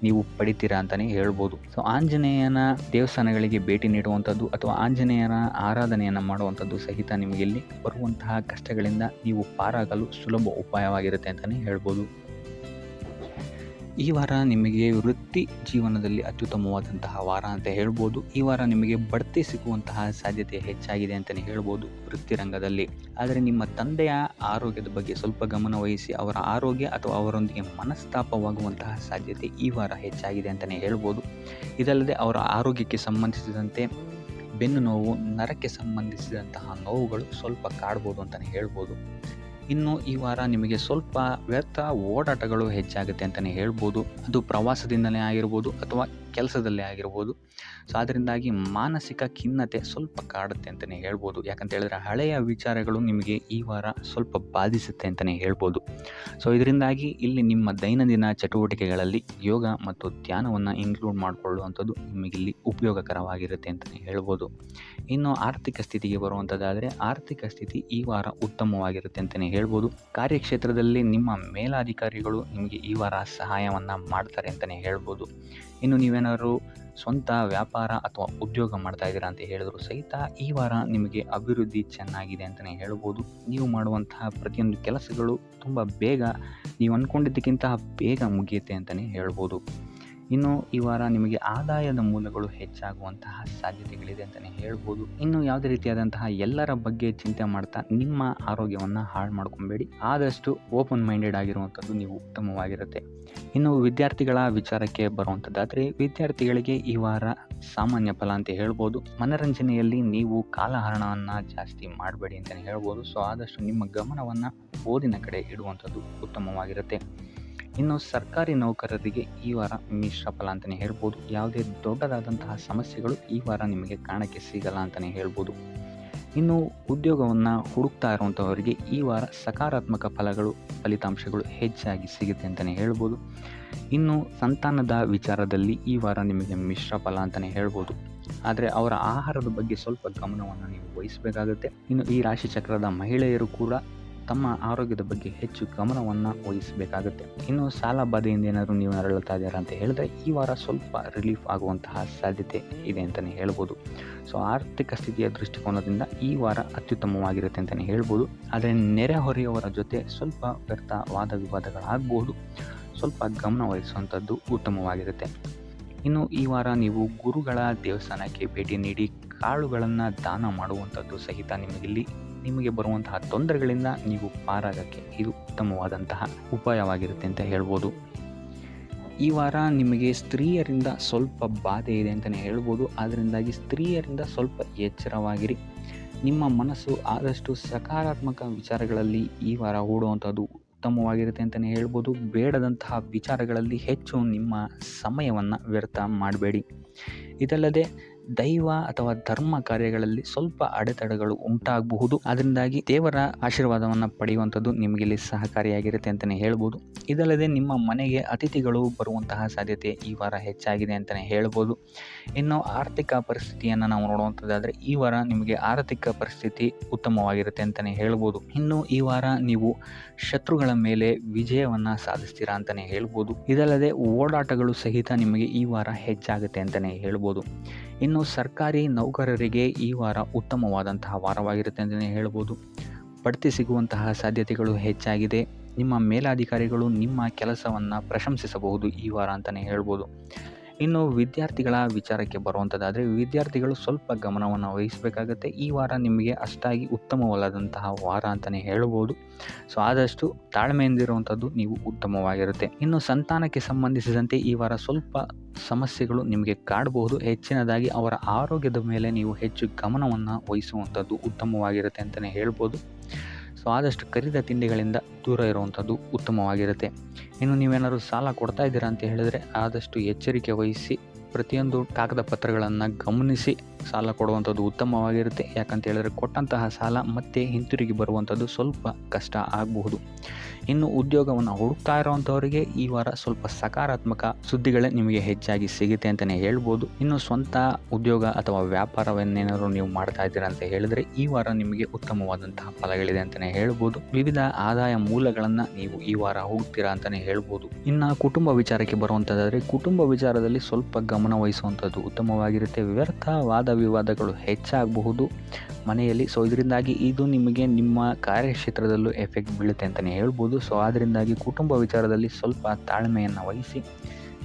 Speaker 1: ನೀವು ಪಡಿತೀರಾ ಅಂತಲೇ ಹೇಳ್ಬೋದು. ಸೊ ಆಂಜನೇಯನ ದೇವಸ್ಥಾನಗಳಿಗೆ ಭೇಟಿ ನೀಡುವಂಥದ್ದು ಅಥವಾ ಆಂಜನೇಯನ ಆರಾಧನೆಯನ್ನು ಮಾಡುವಂಥದ್ದು ಸಹಿತ ನಿಮಗಿಲ್ಲಿ ಬರುವಂತಹ ಕಷ್ಟಗಳಿಂದ ನೀವು ಪಾರಾಗಲು ಸುಲಭ ಉಪಾಯವಾಗಿರುತ್ತೆ ಅಂತಲೇ ಹೇಳ್ಬೋದು. ಈ ವಾರ ನಿಮಗೆ ವೃತ್ತಿ ಜೀವನದಲ್ಲಿ ಅತ್ಯುತ್ತಮವಾದಂತಹ ವಾರ ಅಂತ ಹೇಳ್ಬೋದು. ಈ ವಾರ ನಿಮಗೆ ಬಡ್ತಿ ಸಿಗುವಂತಹ ಸಾಧ್ಯತೆ ಹೆಚ್ಚಾಗಿದೆ ಅಂತಲೇ ಹೇಳ್ಬೋದು ವೃತ್ತಿ ರಂಗದಲ್ಲಿ. ಆದರೆ ನಿಮ್ಮ ತಂದೆಯ ಆರೋಗ್ಯದ ಬಗ್ಗೆ ಸ್ವಲ್ಪ ಗಮನ ವಹಿಸಿ, ಅವರ ಆರೋಗ್ಯ ಅಥವಾ ಅವರೊಂದಿಗೆ ಮನಸ್ತಾಪವಾಗುವಂತಹ ಸಾಧ್ಯತೆ ಈ ವಾರ ಹೆಚ್ಚಾಗಿದೆ ಅಂತಲೇ ಹೇಳ್ಬೋದು. ಇದಲ್ಲದೆ ಅವರ ಆರೋಗ್ಯಕ್ಕೆ ಸಂಬಂಧಿಸಿದಂತೆ ಬೆನ್ನು ನೋವು, ನರಕ್ಕೆ ಸಂಬಂಧಿಸಿದಂತಹ ನೋವುಗಳು ಸ್ವಲ್ಪ ಕಾಡ್ಬೋದು ಅಂತಲೇ ಹೇಳ್ಬೋದು. ಇನ್ನು ಈ ವಾರ ನಿಮಗೆ ಸ್ವಲ್ಪ ವ್ಯರ್ಥ ಓಡಾಟಗಳು ಹೆಚ್ಚಾಗುತ್ತೆ ಅಂತಲೇ ಹೇಳ್ಬೋದು. ಅದು ಪ್ರವಾಸದಿಂದಲೇ ಆಗಿರ್ಬೋದು ಅಥವಾ ಕೆಲಸದಲ್ಲೇ ಆಗಿರ್ಬೋದು. ಸೊ ಅದರಿಂದಾಗಿ ಮಾನಸಿಕ ಖಿನ್ನತೆ ಸ್ವಲ್ಪ ಕಾಡುತ್ತೆ ಅಂತಲೇ ಹೇಳ್ಬೋದು. ಯಾಕಂತ ಹೇಳಿದ್ರೆ ಹಳೆಯ ವಿಚಾರಗಳು ನಿಮಗೆ ಈ ವಾರ ಸ್ವಲ್ಪ ಬಾಧಿಸುತ್ತೆ ಅಂತಲೇ ಹೇಳ್ಬೋದು. ಸೊ ಇದರಿಂದಾಗಿ ಇಲ್ಲಿ ನಿಮ್ಮ ದೈನಂದಿನ ಚಟುವಟಿಕೆಗಳಲ್ಲಿ ಯೋಗ ಮತ್ತು ಧ್ಯಾನವನ್ನು ಇನ್ಕ್ಲೂಡ್ ಮಾಡಿಕೊಳ್ಳುವಂಥದ್ದು ನಿಮಗಿಲ್ಲಿ ಉಪಯೋಗಕರವಾಗಿರುತ್ತೆ ಅಂತಲೇ ಹೇಳ್ಬೋದು. ಇನ್ನು ಆರ್ಥಿಕ ಸ್ಥಿತಿಗೆ ಬರುವಂಥದ್ದಾದರೆ, ಆರ್ಥಿಕ ಸ್ಥಿತಿ ಈ ವಾರ ಉತ್ತಮವಾಗಿರುತ್ತೆ ಅಂತಲೇ ಹೇಳ್ಬೋದು. ಕಾರ್ಯಕ್ಷೇತ್ರದಲ್ಲಿ ನಿಮ್ಮ ಮೇಲಾಧಿಕಾರಿಗಳು ನಿಮಗೆ ಈ ವಾರ ಸಹಾಯವನ್ನು ಮಾಡ್ತಾರೆ ಅಂತಲೇ ಹೇಳ್ಬೋದು. ಇನ್ನು ನೀವೇನಾದ್ರು ಸ್ವಂತ ವ್ಯಾಪಾರ ಅಥವಾ ಉದ್ಯೋಗ ಮಾಡ್ತಾ ಇದ್ದೀರಾ ಅಂತ ಹೇಳಿದ್ರು ಸಹಿತ ಈ ವಾರ ನಿಮಗೆ ಅಭಿವೃದ್ಧಿ ಚೆನ್ನಾಗಿದೆ ಅಂತಲೇ ಹೇಳ್ಬೋದು. ನೀವು ಮಾಡುವಂತಹ ಪ್ರತಿಯೊಂದು ಕೆಲಸಗಳು ತುಂಬ ಬೇಗ ನೀವು ಅಂದ್ಕೊಂಡಿದ್ದಕ್ಕಿಂತ ಬೇಗ ಮುಗಿಯುತ್ತೆ ಅಂತಲೇ ಹೇಳ್ಬೋದು. ಇನ್ನು ಈ ವಾರ ನಿಮಗೆ ಆದಾಯದ ಮೂಲಗಳು ಹೆಚ್ಚಾಗುವಂತಹ ಸಾಧ್ಯತೆಗಳಿದೆ ಅಂತಲೇ ಹೇಳ್ಬೋದು. ಇನ್ನು ಯಾವುದೇ ರೀತಿಯಾದಂತಹ ಎಲ್ಲರ ಬಗ್ಗೆ ಚಿಂತೆ ಮಾಡ್ತಾ ನಿಮ್ಮ ಆರೋಗ್ಯವನ್ನು ಹಾಳು ಮಾಡ್ಕೊಬೇಡಿ. ಆದಷ್ಟು ಓಪನ್ ಮೈಂಡೆಡ್ ಆಗಿರುವಂಥದ್ದು ನೀವು ಉತ್ತಮವಾಗಿರುತ್ತೆ. ಇನ್ನು ವಿದ್ಯಾರ್ಥಿಗಳ ವಿಚಾರಕ್ಕೆ ಬರುವಂಥದ್ದಾದರೆ, ವಿದ್ಯಾರ್ಥಿಗಳಿಗೆ ಈ ವಾರ ಸಾಮಾನ್ಯ ಫಲ ಅಂತ ಹೇಳ್ಬೋದು. ಮನರಂಜನೆಯಲ್ಲಿ ನೀವು ಕಾಲಹರಣವನ್ನು ಜಾಸ್ತಿ ಮಾಡಬೇಡಿ ಅಂತಲೇ ಹೇಳ್ಬೋದು. ಸೊ ಆದಷ್ಟು ನಿಮ್ಮ ಗಮನವನ್ನು ಓದಿನ ಕಡೆ ಇಡುವಂಥದ್ದು ಉತ್ತಮವಾಗಿರುತ್ತೆ. ಇನ್ನು ಸರ್ಕಾರಿ ನೌಕರರಿಗೆ ಈ ವಾರ ಮಿಶ್ರ ಫಲ ಅಂತಲೇ ಹೇಳ್ಬೋದು. ಯಾವುದೇ ದೊಡ್ಡದಾದಂತಹ ಸಮಸ್ಯೆಗಳು ಈ ವಾರ ನಿಮಗೆ ಕಾಣಕ್ಕೆ ಸಿಗಲ್ಲ ಅಂತಲೇ ಹೇಳ್ಬೋದು. ಇನ್ನು ಉದ್ಯೋಗವನ್ನು ಹುಡುಕ್ತಾ ಇರುವಂಥವರಿಗೆ ಈ ವಾರ ಸಕಾರಾತ್ಮಕ ಫಲಿತಾಂಶಗಳು ಹೆಚ್ಚಾಗಿ ಸಿಗುತ್ತೆ ಅಂತಲೇ ಹೇಳ್ಬೋದು. ಇನ್ನು ಸಂತಾನದ ವಿಚಾರದಲ್ಲಿ ಈ ವಾರ ನಿಮಗೆ ಮಿಶ್ರ ಫಲ ಅಂತಲೇ ಹೇಳ್ಬೋದು. ಆದರೆ ಅವರ ಆಹಾರದ ಬಗ್ಗೆ ಸ್ವಲ್ಪ ಗಮನವನ್ನು ನೀವು ವಹಿಸಬೇಕಾಗುತ್ತೆ. ಇನ್ನು ಈ ರಾಶಿ ಚಕ್ರದ ಮಹಿಳೆಯರು ಕೂಡ ತಮ್ಮ ಆರೋಗ್ಯದ ಬಗ್ಗೆ ಹೆಚ್ಚು ಗಮನವನ್ನು ವಹಿಸಬೇಕಾಗುತ್ತೆ. ಇನ್ನು ಸಾಲ ಬಾಧೆಯಿಂದ ಏನಾದರೂ ನೀವು ನರಳುತ್ತಾ ಇದ್ದೀರಾ ಅಂತ ಹೇಳಿದ್ರೆ ಈ ವಾರ ಸ್ವಲ್ಪ ರಿಲೀಫ್ ಆಗುವಂತಹ ಸಾಧ್ಯತೆ ಇದೆ ಅಂತಲೇ ಹೇಳ್ಬೋದು. ಸೊ ಆರ್ಥಿಕ ಸ್ಥಿತಿಯ ದೃಷ್ಟಿಕೋನದಿಂದ ಈ ವಾರ ಅತ್ಯುತ್ತಮವಾಗಿರುತ್ತೆ ಅಂತಲೇ ಹೇಳ್ಬೋದು. ಆದರೆ ನೆರೆಹೊರೆಯವರ ಜೊತೆ ಸ್ವಲ್ಪ ವ್ಯರ್ಥ ವಾದ ವಿವಾದಗಳಾಗಬಹುದು. ಸ್ವಲ್ಪ ಗಮನ ವಹಿಸುವಂಥದ್ದು ಉತ್ತಮವಾಗಿರುತ್ತೆ. ಇನ್ನು ಈ ವಾರ ನೀವು ಗುರುಗಳ ದೇವಸ್ಥಾನಕ್ಕೆ ಭೇಟಿ ನೀಡಿ ಕಾಳುಗಳನ್ನು ದಾನ ಮಾಡುವಂಥದ್ದು ಸಹಿತ ನಿಮಗೆ ಬರುವಂತಹ ತೊಂದರೆಗಳಿಂದ ನೀವು ಪಾರಾಗಕ್ಕೆ ಇದು ಉತ್ತಮವಾದಂತಹ ಉಪಾಯವಾಗಿರುತ್ತೆ ಅಂತ ಹೇಳ್ಬೋದು. ಈ ವಾರ ನಿಮಗೆ ಸ್ತ್ರೀಯರಿಂದ ಸ್ವಲ್ಪ ಬಾಧೆ ಇದೆ ಅಂತಲೇ ಹೇಳ್ಬೋದು. ಅದರಿಂದಾಗಿ ಸ್ತ್ರೀಯರಿಂದ ಸ್ವಲ್ಪ ಎಚ್ಚರವಾಗಿರಿ. ನಿಮ್ಮ ಮನಸ್ಸು ಆದಷ್ಟು ಸಕಾರಾತ್ಮಕ ವಿಚಾರಗಳಲ್ಲಿ ಈ ವಾರ ಹೂಡುವಂಥದ್ದು ಉತ್ತಮವಾಗಿರುತ್ತೆ ಅಂತಲೇ ಹೇಳ್ಬೋದು. ಬೇಡದಂತಹ ವಿಚಾರಗಳಲ್ಲಿ ಹೆಚ್ಚು ನಿಮ್ಮ ಸಮಯವನ್ನು ವ್ಯರ್ಥ ಮಾಡಬೇಡಿ. ಇದಲ್ಲದೆ ದೈವ ಅಥವಾ ಧರ್ಮ ಕಾರ್ಯಗಳಲ್ಲಿ ಸ್ವಲ್ಪ ಅಡೆತಡೆಗಳು ಉಂಟಾಗಬಹುದು. ಅದರಿಂದಾಗಿ ದೇವರ ಆಶೀರ್ವಾದವನ್ನು ಪಡೆಯುವಂಥದ್ದು ನಿಮಗೆ ಇಲ್ಲಿ ಸಹಕಾರಿಯಾಗಿರುತ್ತೆ ಅಂತಲೇ ಹೇಳ್ಬೋದು. ಇದಲ್ಲದೆ ನಿಮ್ಮ ಮನೆಗೆ ಅತಿಥಿಗಳು ಬರುವಂತಹ ಸಾಧ್ಯತೆ ಈ ವಾರ ಹೆಚ್ಚಾಗಿದೆ ಅಂತಲೇ ಹೇಳ್ಬೋದು. ಇನ್ನು ಆರ್ಥಿಕ ಪರಿಸ್ಥಿತಿಯನ್ನು ನಾವು ನೋಡುವಂಥದ್ದಾದರೆ ಈ ವಾರ ನಿಮಗೆ ಆರ್ಥಿಕ ಪರಿಸ್ಥಿತಿ ಉತ್ತಮವಾಗಿರುತ್ತೆ ಅಂತಲೇ ಹೇಳ್ಬೋದು. ಇನ್ನು ಈ ವಾರ ನೀವು ಶತ್ರುಗಳ ಮೇಲೆ ವಿಜಯವನ್ನು ಸಾಧಿಸ್ತೀರಾ ಅಂತಲೇ ಹೇಳ್ಬೋದು. ಇದಲ್ಲದೆ ಓಡಾಟಗಳು ಸಹಿತ ನಿಮಗೆ ಈ ವಾರ ಹೆಚ್ಚಾಗುತ್ತೆ ಅಂತಲೇ ಹೇಳ್ಬೋದು. ಇನ್ನು ಸರ್ಕಾರಿ ನೌಕರರಿಗೆ ಈ ವಾರ ಉತ್ತಮವಾದಂತಹ ವಾರವಾಗಿರುತ್ತೆ ಅಂತಲೇ ಹೇಳ್ಬೋದು. ಬಡ್ತಿ ಸಿಗುವಂತಹ ಸಾಧ್ಯತೆಗಳು ಹೆಚ್ಚಾಗಿದೆ. ನಿಮ್ಮ ಮೇಲಾಧಿಕಾರಿಗಳು ನಿಮ್ಮ ಕೆಲಸವನ್ನು ಪ್ರಶಂಸಿಸಬಹುದು ಈ ವಾರ ಅಂತಲೇ ಹೇಳ್ಬೋದು. ಇನ್ನು ವಿದ್ಯಾರ್ಥಿಗಳ ವಿಚಾರಕ್ಕೆ ಬರುವಂಥದ್ದಾದರೆ ವಿದ್ಯಾರ್ಥಿಗಳು ಸ್ವಲ್ಪ ಗಮನವನ್ನು ವಹಿಸಬೇಕಾಗತ್ತೆ. ಈ ವಾರ ನಿಮಗೆ ಅಷ್ಟಾಗಿ ಉತ್ತಮವಲ್ಲದಂತಹ ವಾರ ಅಂತಲೇ ಹೇಳ್ಬೋದು. ಸೊ ಆದಷ್ಟು ತಾಳ್ಮೆಯಿಂದಿರುವಂಥದ್ದು ನೀವು ಉತ್ತಮವಾಗಿರುತ್ತೆ. ಇನ್ನು ಸಂತಾನಕ್ಕೆ ಸಂಬಂಧಿಸಿದಂತೆ ಈ ವಾರ ಸ್ವಲ್ಪ ಸಮಸ್ಯೆಗಳು ನಿಮಗೆ ಕಾಡಬಹುದು. ಹೆಚ್ಚಿನದಾಗಿ ಅವರ ಆರೋಗ್ಯದ ಮೇಲೆ ನೀವು ಹೆಚ್ಚು ಗಮನವನ್ನು ವಹಿಸುವಂಥದ್ದು ಉತ್ತಮವಾಗಿರುತ್ತೆ ಅಂತಲೇ ಹೇಳ್ಬೋದು. ಸೊ ಆದಷ್ಟು ಕರಿದ ತಿಂಡಿಗಳಿಂದ ದೂರ ಇರುವಂಥದ್ದು ಉತ್ತಮವಾಗಿರುತ್ತೆ. ಇನ್ನು ನೀವೇನಾದರೂ ಸಾಲ ಕೊಡ್ತಾ ಇದ್ದೀರಾ ಅಂತ ಹೇಳಿದ್ರೆ ಆದಷ್ಟು ಎಚ್ಚರಿಕೆ ವಹಿಸಿ ಪ್ರತಿಯೊಂದು ಕಾಗದ ಪತ್ರಗಳನ್ನು ಗಮನಿಸಿ ಸಾಲ ಕೊಡುವಂಥದ್ದು ಉತ್ತಮವಾಗಿರುತ್ತೆ. ಯಾಕಂತ ಹೇಳಿದ್ರೆ ಕೊಟ್ಟಂತಹ ಸಾಲ ಮತ್ತೆ ಹಿಂತಿರುಗಿ ಬರುವಂಥದ್ದು ಸ್ವಲ್ಪ ಕಷ್ಟ ಆಗಬಹುದು. ಇನ್ನು ಉದ್ಯೋಗವನ್ನು ಹುಡುಕ್ತಾ ಇರೋವಂಥವರಿಗೆ ಈ ವಾರ ಸ್ವಲ್ಪ ಸಕಾರಾತ್ಮಕ ಸುದ್ದಿಗಳೇ ನಿಮಗೆ ಹೆಚ್ಚಾಗಿ ಸಿಗುತ್ತೆ ಅಂತಲೇ ಹೇಳ್ಬೋದು. ಇನ್ನು ಸ್ವಂತ ಉದ್ಯೋಗ ಅಥವಾ ವ್ಯಾಪಾರವನ್ನೇನಾದರೂ ನೀವು ಮಾಡ್ತಾ ಇದ್ದೀರಾ ಅಂತ ಹೇಳಿದ್ರೆ ಈ ವಾರ ನಿಮಗೆ ಉತ್ತಮವಾದಂತಹ ಫಲಗಳಿದೆ ಅಂತಲೇ ಹೇಳ್ಬೋದು. ವಿವಿಧ ಆದಾಯ ಮೂಲಗಳನ್ನು ನೀವು ಈ ವಾರ ಹುಡುಕ್ತೀರಾ ಅಂತಲೇ ಹೇಳ್ಬೋದು. ಇನ್ನು ಕುಟುಂಬ ವಿಚಾರಕ್ಕೆ ಬರುವಂಥದ್ದಾದರೆ ಕುಟುಂಬ ವಿಚಾರದಲ್ಲಿ ಸ್ವಲ್ಪ ಗಮನ ವಹಿಸುವಂಥದ್ದು ಉತ್ತಮವಾಗಿರುತ್ತೆ. ವ್ಯರ್ಥ ವಾದ ವಿವಾದಗಳು ಹೆಚ್ಚಾಗಬಹುದು ಮನೆಯಲ್ಲಿ. ಸೊ ಇದರಿಂದಾಗಿ ಇದು ನಿಮಗೆ ನಿಮ್ಮ ಕಾರ್ಯಕ್ಷೇತ್ರದಲ್ಲೂ ಎಫೆಕ್ಟ್ ಬೀಳುತ್ತೆ ಅಂತಲೇ ಹೇಳ್ಬೋದು. ಸೊ ಅದರಿಂದಾಗಿ ಕುಟುಂಬ ವಿಚಾರದಲ್ಲಿ ಸ್ವಲ್ಪ ತಾಳ್ಮೆಯನ್ನು ವಹಿಸಿ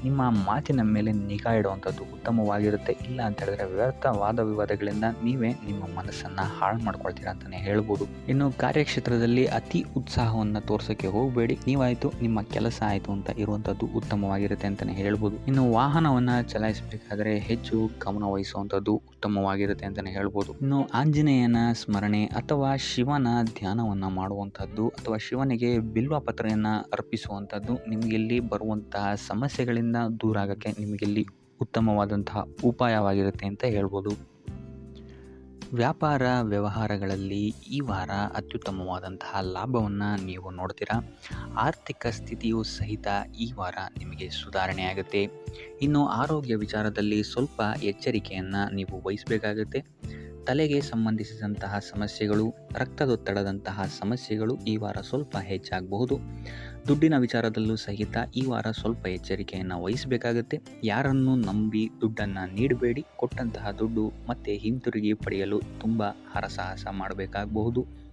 Speaker 1: ನಿಮ್ಮ ಮಾತಿನ ಮೇಲೆ ನಿಗಾ ಇಡುವಂಥದ್ದು ಉತ್ತಮವಾಗಿರುತ್ತೆ. ಇಲ್ಲ ಅಂತ ಹೇಳಿದ್ರೆ ವ್ಯರ್ಥ ವಾದ ವಿವಾದಗಳಿಂದ ನೀವೇ ನಿಮ್ಮ ಮನಸ್ಸನ್ನು ಹಾಳು ಮಾಡ್ಕೊಳ್ತೀರಾ ಅಂತಲೇ ಹೇಳ್ಬೋದು. ಇನ್ನು ಕಾರ್ಯಕ್ಷೇತ್ರದಲ್ಲಿ ಅತಿ ಉತ್ಸಾಹವನ್ನು ತೋರ್ಸೋಕ್ಕೆ ಹೋಗಬೇಡಿ. ನೀವಾಯಿತು ನಿಮ್ಮ ಕೆಲಸ ಆಯಿತು ಅಂತ ಇರುವಂಥದ್ದು ಉತ್ತಮವಾಗಿರುತ್ತೆ ಅಂತಲೇ ಹೇಳ್ಬೋದು. ಇನ್ನು ವಾಹನವನ್ನು ಚಲಾಯಿಸಬೇಕಾದ್ರೆ ಹೆಚ್ಚು ಗಮನ ವಹಿಸುವಂಥದ್ದು ಉತ್ತಮವಾಗಿರುತ್ತೆ ಅಂತಲೇ ಹೇಳ್ಬೋದು. ಇನ್ನು ಆಂಜನೇಯನ ಸ್ಮರಣೆ ಅಥವಾ ಶಿವನ ಧ್ಯಾನವನ್ನು ಮಾಡುವಂಥದ್ದು ಅಥವಾ ಶಿವನಿಗೆ ಬಿಲ್ವ ಪತ್ರೆಯನ್ನು ಅರ್ಪಿಸುವಂಥದ್ದು ನಿಮಗಿಲ್ಲಿ ಬರುವಂತಹ ಸಮಸ್ಯೆಗಳಿಂದ ದೂರ ಆಗೋಕ್ಕೆ ನಿಮಗಿಲ್ಲಿ ಉತ್ತಮವಾದಂತಹ ಉಪಾಯವಾಗಿರುತ್ತೆ ಅಂತ ಹೇಳ್ಬೋದು. ವ್ಯಾಪಾರ ವ್ಯವಹಾರಗಳಲ್ಲಿ ಈ ವಾರ ಅತ್ಯುತ್ತಮವಾದಂತಹ ಲಾಭವನ್ನು ನೀವು ನೋಡ್ತೀರಾ. ಆರ್ಥಿಕ ಸ್ಥಿತಿಯು ಸಹಿತ ಈ ವಾರ ನಿಮಗೆ ಸುಧಾರಣೆ ಆಗುತ್ತೆ. ಇನ್ನು ಆರೋಗ್ಯ ವಿಚಾರದಲ್ಲಿ ಸ್ವಲ್ಪ ಎಚ್ಚರಿಕೆಯನ್ನು ನೀವು ವಹಿಸಬೇಕಾಗುತ್ತೆ. ತಲೆಗೆ ಸಂಬಂಧಿಸಿದಂತಹ ಸಮಸ್ಯೆಗಳು, ರಕ್ತದೊತ್ತಡದಂತಹ ಸಮಸ್ಯೆಗಳು ಈ ವಾರ ಸ್ವಲ್ಪ ಹೆಚ್ಚಾಗಬಹುದು. ದುಡ್ಡಿನ ವಿಚಾರದಲ್ಲೂ ಸಹಿತ ಈ ವಾರ ಸ್ವಲ್ಪ ಎಚ್ಚರಿಕೆಯನ್ನು ವಹಿಸಬೇಕಾಗುತ್ತೆ. ಯಾರನ್ನು ನಂಬಿ ದುಡ್ಡನ್ನು ನೀಡಬೇಡಿ. ಕೊಟ್ಟಂತಹ ದುಡ್ಡು ಮತ್ತೆ ಹಿಂತಿರುಗಿ ಪಡೆಯಲು ತುಂಬ ಹರಸಾಹಸ ಮಾಡಬೇಕಾಗಬಹುದು.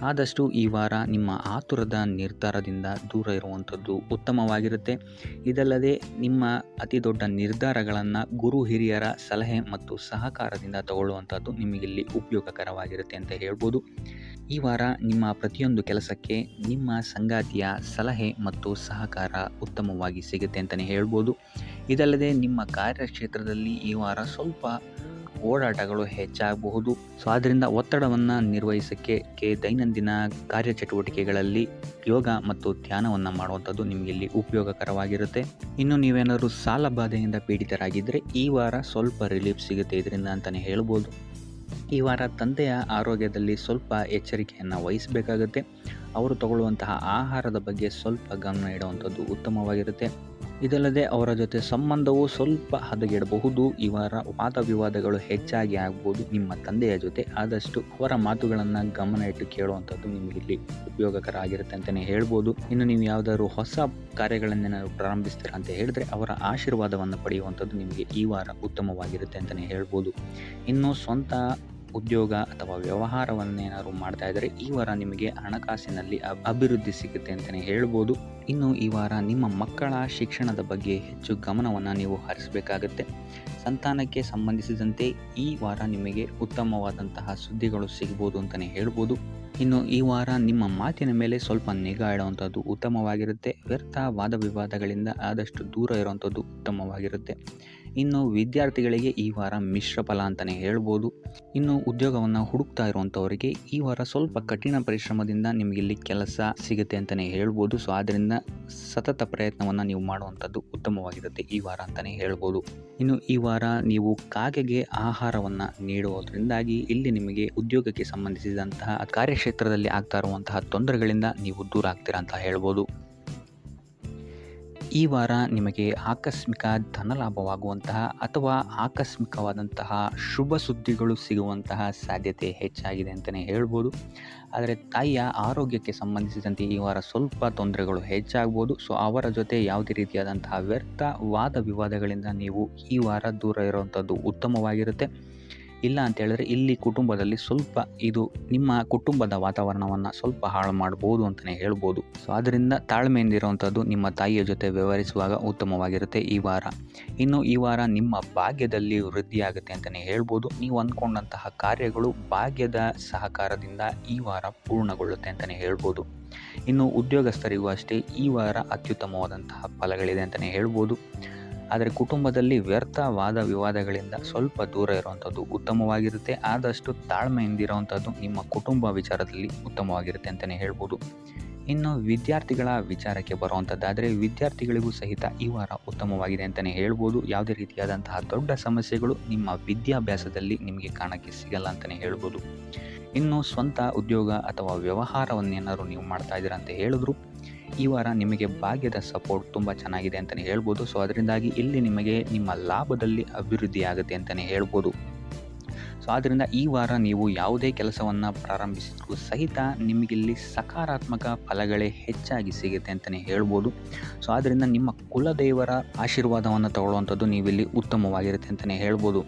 Speaker 1: ಆದಷ್ಟು ಈ ವಾರ ನಿಮ್ಮ ಆತುರದ ನಿರ್ಧಾರದಿಂದ ದೂರ ಇರುವಂಥದ್ದು ಉತ್ತಮವಾಗಿರುತ್ತೆ. ಇದಲ್ಲದೆ ನಿಮ್ಮ ಅತಿ ದೊಡ್ಡ ನಿರ್ಧಾರಗಳನ್ನು ಗುರು ಹಿರಿಯರ ಸಲಹೆ ಮತ್ತು ಸಹಕಾರದಿಂದ ತಗೊಳ್ಳುವಂಥದ್ದು ನಿಮಗಿಲ್ಲಿ ಉಪಯೋಗಕರವಾಗಿರುತ್ತೆ ಅಂತ ಹೇಳ್ಬೋದು. ಈ ವಾರ ನಿಮ್ಮ ಪ್ರತಿಯೊಂದು ಕೆಲಸಕ್ಕೆ ನಿಮ್ಮ ಸಂಗಾತಿಯ ಸಲಹೆ ಮತ್ತು ಸಹಕಾರ ಉತ್ತಮವಾಗಿ ಸಿಗುತ್ತೆ ಅಂತಲೇ ಹೇಳ್ಬೋದು. ಇದಲ್ಲದೆ ನಿಮ್ಮ ಕಾರ್ಯಕ್ಷೇತ್ರದಲ್ಲಿ ಈ ವಾರ ಸ್ವಲ್ಪ ಓಡಾಟಗಳು ಹೆಚ್ಚಾಗಬಹುದು. ಸೊ ಆದ್ದರಿಂದ ಒತ್ತಡವನ್ನು ನಿರ್ವಹಿಸೋಕ್ಕೆ ದೈನಂದಿನ ಕಾರ್ಯಚಟುವಟಿಕೆಗಳಲ್ಲಿ ಯೋಗ ಮತ್ತು ಧ್ಯಾನವನ್ನು ಮಾಡುವಂಥದ್ದು ನಿಮಗಿಲ್ಲಿ ಉಪಯೋಗಕರವಾಗಿರುತ್ತೆ. ಇನ್ನು ನೀವೇನಾದರೂ ಸಾಲ ಬಾಧೆಯಿಂದ ಪೀಡಿತರಾಗಿದ್ದರೆ ಈ ವಾರ ಸ್ವಲ್ಪ ರಿಲೀಫ್ ಸಿಗುತ್ತೆ ಇದರಿಂದ ಅಂತಲೇ ಹೇಳ್ಬೋದು. ಈ ವಾರ ತಂದೆಯ ಆರೋಗ್ಯದಲ್ಲಿ ಸ್ವಲ್ಪ ಎಚ್ಚರಿಕೆಯನ್ನು ವಹಿಸಬೇಕಾಗುತ್ತೆ. ಅವರು ತಗೊಳ್ಳುವಂತಹ ಆಹಾರದ ಬಗ್ಗೆ ಸ್ವಲ್ಪ ಗಮನ ಇಡುವಂಥದ್ದು ಉತ್ತಮವಾಗಿರುತ್ತೆ. ಇದಲ್ಲದೆ ಅವರ ಜೊತೆ ಸಂಬಂಧವು ಸ್ವಲ್ಪ ಹದಗೆಡಬಹುದು. ಈ ವಾರ ವಾದ ವಿವಾದಗಳು ಹೆಚ್ಚಾಗಿ ಆಗ್ಬೋದು ನಿಮ್ಮ ತಂದೆಯ ಜೊತೆ. ಆದಷ್ಟು ಅವರ ಮಾತುಗಳನ್ನು ಗಮನ ಇಟ್ಟು ಕೇಳುವಂಥದ್ದು ನಿಮಗಿಲ್ಲಿ ಉಪಯೋಗಕರ ಆಗಿರುತ್ತೆ ಅಂತಲೇ ಹೇಳ್ಬೋದು. ಇನ್ನು ನೀವು ಯಾವುದಾದ್ರು ಹೊಸ ಕಾರ್ಯಗಳನ್ನೇನಾದ್ರು ಪ್ರಾರಂಭಿಸ್ತೀರಾ ಅಂತ ಹೇಳಿದ್ರೆ ಅವರ ಆಶೀರ್ವಾದವನ್ನು ಪಡೆಯುವಂಥದ್ದು ನಿಮಗೆ ಈ ವಾರ ಉತ್ತಮವಾಗಿರುತ್ತೆ ಅಂತಲೇ ಹೇಳ್ಬೋದು. ಇನ್ನು ಸ್ವಂತ ಉದ್ಯೋಗ ಅಥವಾ ವ್ಯವಹಾರವನ್ನೇನಾದ್ರು ಮಾಡ್ತಾ ಇದ್ದರೆ ಈ ವಾರ ನಿಮಗೆ ಹಣಕಾಸಿನಲ್ಲಿ ಅಭಿವೃದ್ಧಿ ಸಿಗುತ್ತೆ ಅಂತಲೇ ಹೇಳ್ಬೋದು. ಇನ್ನು ಈ ವಾರ ನಿಮ್ಮ ಮಕ್ಕಳ ಶಿಕ್ಷಣದ ಬಗ್ಗೆ ಹೆಚ್ಚು ಗಮನವನ್ನು ನೀವು ಹರಿಸಬೇಕಾಗತ್ತೆ. ಸಂತಾನಕ್ಕೆ ಸಂಬಂಧಿಸಿದಂತೆ ಈ ವಾರ ನಿಮಗೆ ಉತ್ತಮವಾದಂತಹ ಸುದ್ದಿಗಳು ಸಿಗ್ಬೋದು ಅಂತಲೇ ಹೇಳ್ಬೋದು. ಇನ್ನು ಈ ವಾರ ನಿಮ್ಮ ಮಾತಿನ ಮೇಲೆ ಸ್ವಲ್ಪ ನಿಗಾ ಇಡುವಂಥದ್ದು ಉತ್ತಮವಾಗಿರುತ್ತೆ. ವ್ಯರ್ಥ ವಾದ ವಿವಾದಗಳಿಂದ ಆದಷ್ಟು ದೂರ ಇರುವಂಥದ್ದು ಉತ್ತಮವಾಗಿರುತ್ತೆ. ಇನ್ನು ವಿದ್ಯಾರ್ಥಿಗಳಿಗೆ ಈ ವಾರ ಮಿಶ್ರ ಫಲ ಅಂತಲೇ ಹೇಳ್ಬೋದು. ಇನ್ನು ಉದ್ಯೋಗವನ್ನು ಹುಡುಕ್ತಾ ಇರುವಂಥವರಿಗೆ ಈ ವಾರ ಸ್ವಲ್ಪ ಕಠಿಣ ಪರಿಶ್ರಮದಿಂದ ನಿಮಗೆ ಇಲ್ಲಿ ಕೆಲಸ ಸಿಗುತ್ತೆ ಅಂತಲೇ ಹೇಳ್ಬೋದು. ಸೊ ಆದ್ದರಿಂದ ಸತತ ಪ್ರಯತ್ನವನ್ನು ನೀವು ಮಾಡುವಂಥದ್ದು ಉತ್ತಮವಾಗಿರುತ್ತೆ ಈ ವಾರ ಅಂತಲೇ ಹೇಳ್ಬೋದು. ಇನ್ನು ಈ ವಾರ ನೀವು ಕಾಗೆಗೆ ಆಹಾರವನ್ನು ನೀಡುವುದರಿಂದಾಗಿ ಇಲ್ಲಿ ನಿಮಗೆ ಉದ್ಯೋಗಕ್ಕೆ ಸಂಬಂಧಿಸಿದಂತಹ ಕಾರ್ಯಕ್ಷೇತ್ರದಲ್ಲಿ ಆಗ್ತಾ ಇರುವಂತಹ ತೊಂದರೆಗಳಿಂದ ನೀವು ದೂರ ಆಗ್ತೀರಾ ಅಂತ ಹೇಳ್ಬೋದು. ಈ ವಾರ ನಿಮಗೆ ಆಕಸ್ಮಿಕ ಧನಲಾಭವಾಗುವಂತಹ ಅಥವಾ ಆಕಸ್ಮಿಕವಾದಂತಹ ಶುಭ ಸುದ್ದಿಗಳು ಸಿಗುವಂತಹ ಸಾಧ್ಯತೆ ಹೆಚ್ಚಾಗಿದೆ ಅಂತಲೇ ಹೇಳ್ಬೋದು. ಆದರೆ ತಾಯಿಯ ಆರೋಗ್ಯಕ್ಕೆ ಸಂಬಂಧಿಸಿದಂತೆ ಈ ವಾರ ಸ್ವಲ್ಪ ತೊಂದರೆಗಳು ಹೆಚ್ಚಾಗ್ಬೋದು. ಸೊ ಅವರ ಜೊತೆ ಯಾವುದೇ ರೀತಿಯಾದಂತಹ ವ್ಯರ್ಥ ವಾದ ವಿವಾದಗಳಿಂದ ನೀವು ಈ ವಾರ ದೂರ ಇರುವಂಥದ್ದು ಉತ್ತಮವಾಗಿರುತ್ತೆ. ಇಲ್ಲ ಅಂತ ಹೇಳಿದ್ರೆ ಇಲ್ಲಿ ಕುಟುಂಬದಲ್ಲಿ ಸ್ವಲ್ಪ ಇದು ನಿಮ್ಮ ಕುಟುಂಬದ ವಾತಾವರಣವನ್ನು ಸ್ವಲ್ಪ ಹಾಳು ಮಾಡ್ಬೋದು ಅಂತಲೇ ಹೇಳ್ಬೋದು. ಸೊ ಆದ್ದರಿಂದ ತಾಳ್ಮೆಯಿಂದ ಇರುವಂಥದ್ದು ನಿಮ್ಮ ತಾಯಿಯ ಜೊತೆ ವ್ಯವಹರಿಸುವಾಗ ಉತ್ತಮವಾಗಿರುತ್ತೆ ಈ ವಾರ. ಇನ್ನು ಈ ವಾರ ನಿಮ್ಮ ಭಾಗ್ಯದಲ್ಲಿ ವೃದ್ಧಿಯಾಗುತ್ತೆ ಅಂತಲೇ ಹೇಳ್ಬೋದು. ನೀವು ಅಂದ್ಕೊಂಡಂತಹ ಕಾರ್ಯಗಳು ಭಾಗ್ಯದ ಸಹಕಾರದಿಂದ ಈ ವಾರ ಪೂರ್ಣಗೊಳ್ಳುತ್ತೆ ಅಂತಲೇ ಹೇಳ್ಬೋದು. ಇನ್ನು ಉದ್ಯೋಗಸ್ಥರಿಗೂ ಅಷ್ಟೇ ಈ ವಾರ ಅತ್ಯುತ್ತಮವಾದಂತಹ ಫಲಗಳಿದೆ ಅಂತಲೇ ಹೇಳ್ಬೋದು. ಆದರೆ ಕುಟುಂಬದಲ್ಲಿ ವ್ಯರ್ಥ ವಾದ ವಿವಾದಗಳಿಂದ ಸ್ವಲ್ಪ ದೂರ ಇರುವಂಥದ್ದು ಉತ್ತಮವಾಗಿರುತ್ತೆ. ಆದಷ್ಟು ತಾಳ್ಮೆಯಿಂದಿರುವಂಥದ್ದು ನಿಮ್ಮ ಕುಟುಂಬ ವಿಚಾರದಲ್ಲಿ ಉತ್ತಮವಾಗಿರುತ್ತೆ ಅಂತಲೇ ಹೇಳ್ಬೋದು. ಇನ್ನು ವಿದ್ಯಾರ್ಥಿಗಳ ವಿಚಾರಕ್ಕೆ ಬರುವಂಥದ್ದಾದರೆ ವಿದ್ಯಾರ್ಥಿಗಳಿಗೂ ಸಹಿತ ಈ ವಾರ ಉತ್ತಮವಾಗಿದೆ ಅಂತಲೇ ಹೇಳ್ಬೋದು. ಯಾವುದೇ ರೀತಿಯಾದಂತಹ ದೊಡ್ಡ ಸಮಸ್ಯೆಗಳು ನಿಮ್ಮ ವಿದ್ಯಾಭ್ಯಾಸದಲ್ಲಿ ನಿಮಗೆ ಕಾಣಕ್ಕೆ ಸಿಗಲ್ಲ ಅಂತಲೇ ಹೇಳ್ಬೋದು. ಇನ್ನು ಸ್ವಂತ ಉದ್ಯೋಗ ಅಥವಾ ವ್ಯವಹಾರವನ್ನೇನಾದ್ರು ನೀವು ಮಾಡ್ತಾ ಇದ್ದೀರಾ ಅಂತ ಹೇಳಿದ್ರು ಈ ವಾರ ನಿಮಗೆ ಭಾಗ್ಯದ ಸಪೋರ್ಟ್ ತುಂಬ ಚೆನ್ನಾಗಿದೆ ಅಂತಲೇ ಹೇಳ್ಬೋದು. ಸೊ ಅದರಿಂದಾಗಿ ಇಲ್ಲಿ ನಿಮಗೆ ನಿಮ್ಮ ಲಾಭದಲ್ಲಿ ಅಭಿವೃದ್ಧಿ ಆಗುತ್ತೆ ಅಂತಲೇ ಹೇಳ್ಬೋದು. ಸೊ ಆದ್ದರಿಂದ ಈ ವಾರ ನೀವು ಯಾವುದೇ ಕೆಲಸವನ್ನು ಪ್ರಾರಂಭಿಸಿದ್ರೂ ಸಹಿತ ನಿಮಗಿಲ್ಲಿ ಸಕಾರಾತ್ಮಕ ಫಲಗಳೇ ಹೆಚ್ಚಾಗಿ ಸಿಗುತ್ತೆ ಅಂತಲೇ ಹೇಳ್ಬೋದು. ಸೊ ಆದ್ದರಿಂದ ನಿಮ್ಮ ಕುಲದೇವರ ಆಶೀರ್ವಾದವನ್ನು ತಗೊಳ್ಳುವಂಥದ್ದು ನೀವಿಲ್ಲಿ ಉತ್ತಮವಾಗಿರುತ್ತೆ ಅಂತಲೇ ಹೇಳ್ಬೋದು.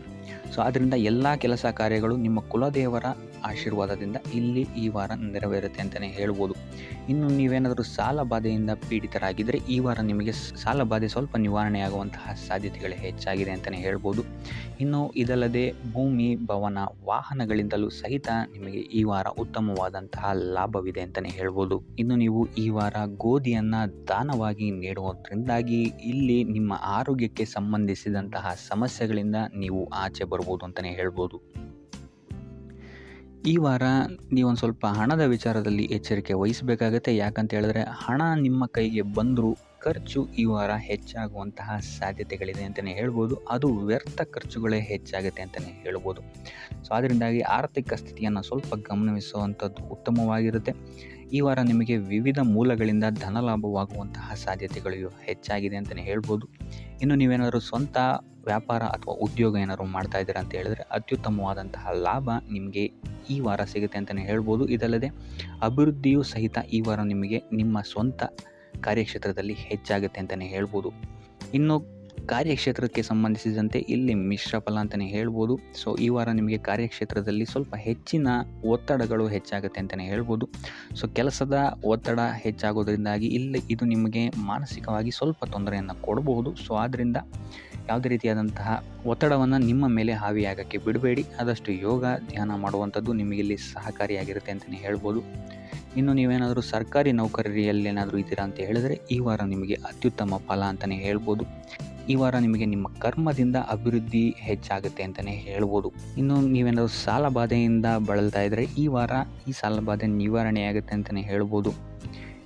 Speaker 1: ಸೊ ಆದ್ದರಿಂದ ಎಲ್ಲ ಕೆಲಸ ಕಾರ್ಯಗಳು ನಿಮ್ಮ ಕುಲದೇವರ ಆಶೀರ್ವಾದದಿಂದ ಇಲ್ಲಿ ಈ ವಾರ ನೆರವೇರುತ್ತೆ ಅಂತಲೇ ಹೇಳ್ಬೋದು. ಇನ್ನು ನೀವೇನಾದರೂ ಸಾಲ ಬಾಧೆಯಿಂದ ಪೀಡಿತರಾಗಿದ್ದರೆ ಈ ವಾರ ನಿಮಗೆ ಸಾಲ ಬಾಧೆ ಸ್ವಲ್ಪ ನಿವಾರಣೆಯಾಗುವಂತಹ ಸಾಧ್ಯತೆಗಳು ಹೆಚ್ಚಾಗಿದೆ ಅಂತಲೇ ಹೇಳ್ಬೋದು. ಇನ್ನು ಇದಲ್ಲದೆ ಭೂಮಿ, ಭವನ, ವಾಹನಗಳಿಂದಲೂ ಸಹಿತ ನಿಮಗೆ ಈ ವಾರ ಉತ್ತಮವಾದಂತಹ ಲಾಭವಿದೆ ಅಂತಲೇ ಹೇಳ್ಬೋದು. ಇನ್ನು ನೀವು ಈ ವಾರ ಗೋಧಿಯನ್ನು ದಾನವಾಗಿ ನೀಡುವುದರಿಂದಾಗಿ ಇಲ್ಲಿ ನಿಮ್ಮ ಆರೋಗ್ಯಕ್ಕೆ ಸಂಬಂಧಿಸಿದಂತಹ ಸಮಸ್ಯೆಗಳಿಂದ ನೀವು ಆಚೆ ಬರ್ಬೋದು ಅಂತಲೇ ಹೇಳ್ಬೋದು. ಈ ವಾರ ನೀವೊಂದು ಸ್ವಲ್ಪ ಹಣದ ವಿಚಾರದಲ್ಲಿ ಎಚ್ಚರಿಕೆ ವಹಿಸಬೇಕಾಗತ್ತೆ. ಯಾಕಂತ ಹೇಳಿದ್ರೆ ಹಣ ನಿಮ್ಮ ಕೈಗೆ ಬಂದರೂ ಖರ್ಚು ಈ ವಾರ ಹೆಚ್ಚಾಗುವಂತಹ ಸಾಧ್ಯತೆಗಳಿದೆ ಅಂತಲೇ ಹೇಳ್ಬೋದು. ಅದು ವ್ಯರ್ಥ ಖರ್ಚುಗಳೇ ಹೆಚ್ಚಾಗುತ್ತೆ ಅಂತಲೇ ಹೇಳ್ಬೋದು. ಸೊ ಅದರಿಂದಾಗಿ ಆರ್ಥಿಕ ಸ್ಥಿತಿಯನ್ನು ಸ್ವಲ್ಪ ಗಮನಿಸುವಂಥದ್ದು ಉತ್ತಮವಾಗಿರುತ್ತೆ. ಈ ವಾರ ನಿಮಗೆ ವಿವಿಧ ಮೂಲಗಳಿಂದ ಧನಲಾಭವಾಗುವಂತಹ ಸಾಧ್ಯತೆಗಳು ಹೆಚ್ಚಾಗಿದೆ ಅಂತಲೇ ಹೇಳ್ಬೋದು. ಇನ್ನು ನೀವೇನಾದರೂ ಸ್ವಂತ ವ್ಯಾಪಾರ ಅಥವಾ ಉದ್ಯೋಗ ಏನಾದ್ರು ಮಾಡ್ತಾ ಇದ್ದೀರಾ ಅಂತ ಹೇಳಿದ್ರೆ ಅತ್ಯುತ್ತಮವಾದಂತಹ ಲಾಭ ನಿಮಗೆ ಈ ವಾರ ಸಿಗುತ್ತೆ ಅಂತಲೇ ಹೇಳ್ಬೋದು. ಇದಲ್ಲದೆ ಅಭಿವೃದ್ಧಿಯೂ ಸಹಿತ ಈ ವಾರ ನಿಮಗೆ ನಿಮ್ಮ ಸ್ವಂತ ಕಾರ್ಯಕ್ಷೇತ್ರದಲ್ಲಿ ಹೆಚ್ಚಾಗುತ್ತೆ ಅಂತಲೇ ಹೇಳ್ಬೋದು. ಇನ್ನು ಕಾರ್ಯಕ್ಷೇತ್ರಕ್ಕೆ ಸಂಬಂಧಿಸಿದಂತೆ ಇಲ್ಲಿ ಮಿಶ್ರ ಫಲ ಅಂತಲೇ ಹೇಳ್ಬೋದು. ಸೊ ಈ ವಾರ ನಿಮಗೆ ಕಾರ್ಯಕ್ಷೇತ್ರದಲ್ಲಿ ಸ್ವಲ್ಪ ಹೆಚ್ಚಿನ ಒತ್ತಡಗಳು ಹೆಚ್ಚಾಗುತ್ತೆ ಅಂತಲೇ ಹೇಳ್ಬೋದು. ಸೊ ಕೆಲಸದ ಒತ್ತಡ ಹೆಚ್ಚಾಗೋದ್ರಿಂದಾಗಿ ಇಲ್ಲಿ ಇದು ನಿಮಗೆ ಮಾನಸಿಕವಾಗಿ ಸ್ವಲ್ಪ ತೊಂದರೆಯನ್ನು ಕೊಡಬಹುದು. ಸೊ ಆದ್ದರಿಂದ ಯಾವುದೇ ರೀತಿಯಾದಂತಹ ಒತ್ತಡವನ್ನು ನಿಮ್ಮ ಮೇಲೆ ಹಾವಿಯಾಗಕ್ಕೆ ಬಿಡಬೇಡಿ. ಆದಷ್ಟು ಯೋಗ, ಧ್ಯಾನ ಮಾಡುವಂಥದ್ದು ನಿಮಗಿಲ್ಲಿ ಸಹಕಾರಿಯಾಗಿರುತ್ತೆ ಅಂತಲೇ ಹೇಳ್ಬೋದು. ಇನ್ನು ನೀವೇನಾದರೂ ಸರ್ಕಾರಿ ನೌಕರಿಯಲ್ಲೇನಾದರೂ ಇದ್ದೀರಾ ಅಂತ ಹೇಳಿದರೆ ಈ ವಾರ ನಿಮಗೆ ಅತ್ಯುತ್ತಮ ಫಲ ಅಂತಲೇ ಹೇಳ್ಬೋದು. ಈ ವಾರ ನಿಮಗೆ ನಿಮ್ಮ ಕರ್ಮದಿಂದ ಅಭಿವೃದ್ಧಿ ಹೆಚ್ಚಾಗುತ್ತೆ ಅಂತಲೇ ಹೇಳ್ಬೋದು. ಇನ್ನು ನೀವೇನಾದರೂ ಸಾಲ ಬಾಧೆಯಿಂದ ಬಳಲ್ತಾ ಇದ್ದರೆ ಈ ವಾರ ಈ ಸಾಲ ಬಾಧೆ ನಿವಾರಣೆಯಾಗುತ್ತೆ ಅಂತಲೇ ಹೇಳ್ಬೋದು.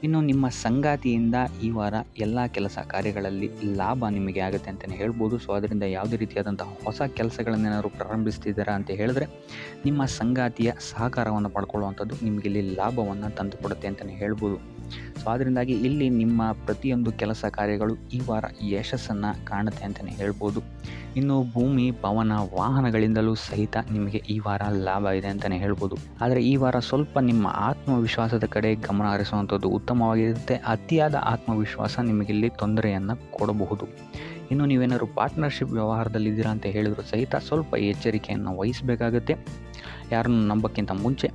Speaker 1: ಇನ್ನು ನಿಮ್ಮ ಸಂಗಾತಿಯಿಂದ ಈ ವಾರ ಎಲ್ಲ ಕೆಲಸ ಕಾರ್ಯಗಳಲ್ಲಿ ಲಾಭ ನಿಮಗೆ ಆಗುತ್ತೆ ಅಂತಲೇ ಹೇಳ್ಬೋದು. ಸೊ ಅದರಿಂದ ಯಾವುದೇ ರೀತಿಯಾದಂತಹ ಹೊಸ ಕೆಲಸಗಳನ್ನೇನಾದ್ರು ಪ್ರಾರಂಭಿಸ್ತಿದ್ದೀರಾ ಅಂತ ಹೇಳಿದ್ರೆ ನಿಮ್ಮ ಸಂಗಾತಿಯ ಸಹಕಾರವನ್ನು ಪಡ್ಕೊಳ್ಳುವಂಥದ್ದು ನಿಮಗೆ ಇಲ್ಲಿ ಲಾಭವನ್ನು ತಂದುಕೊಡುತ್ತೆ ಅಂತಲೇ ಹೇಳ್ಬೋದು. ಸೊ ಅದರಿಂದಾಗಿ ಇಲ್ಲಿ ನಿಮ್ಮ ಪ್ರತಿಯೊಂದು ಕೆಲಸ ಕಾರ್ಯಗಳು ಈ ವಾರ ಯಶಸ್ಸನ್ನು ಕಾಣುತ್ತೆ ಅಂತಲೇ ಹೇಳ್ಬೋದು. ಇನ್ನು ಭೂಮಿ, ಭವನ, ವಾಹನಗಳಿಂದಲೂ ಸಹಿತ ನಿಮಗೆ ಈ ವಾರ ಲಾಭ ಇದೆ ಅಂತಲೇ ಹೇಳ್ಬೋದು. ಆದರೆ ಈ ವಾರ ಸ್ವಲ್ಪ ನಿಮ್ಮ ಆತ್ಮವಿಶ್ವಾಸದ ಕಡೆ ಗಮನ ಹರಿಸುವಂಥದ್ದು ಉತ್ತಮವಾಗಿರುತ್ತೆ. ಅತಿಯಾದ ಆತ್ಮವಿಶ್ವಾಸ ನಿಮಗಿಲ್ಲಿ ತೊಂದರೆಯನ್ನು ಕೊಡಬಹುದು. ಇನ್ನು ನೀವೇನಾದ್ರು ಪಾರ್ಟ್ನರ್ಶಿಪ್ ವ್ಯವಹಾರದಲ್ಲಿದ್ದೀರಾ ಅಂತ ಹೇಳಿದ್ರು ಸಹಿತ ಸ್ವಲ್ಪ ಎಚ್ಚರಿಕೆಯನ್ನು ವಹಿಸಬೇಕಾಗುತ್ತೆ ಯಾರನ್ನು ನಂಬೋಕ್ಕಿಂತ ಮುಂಚೆ.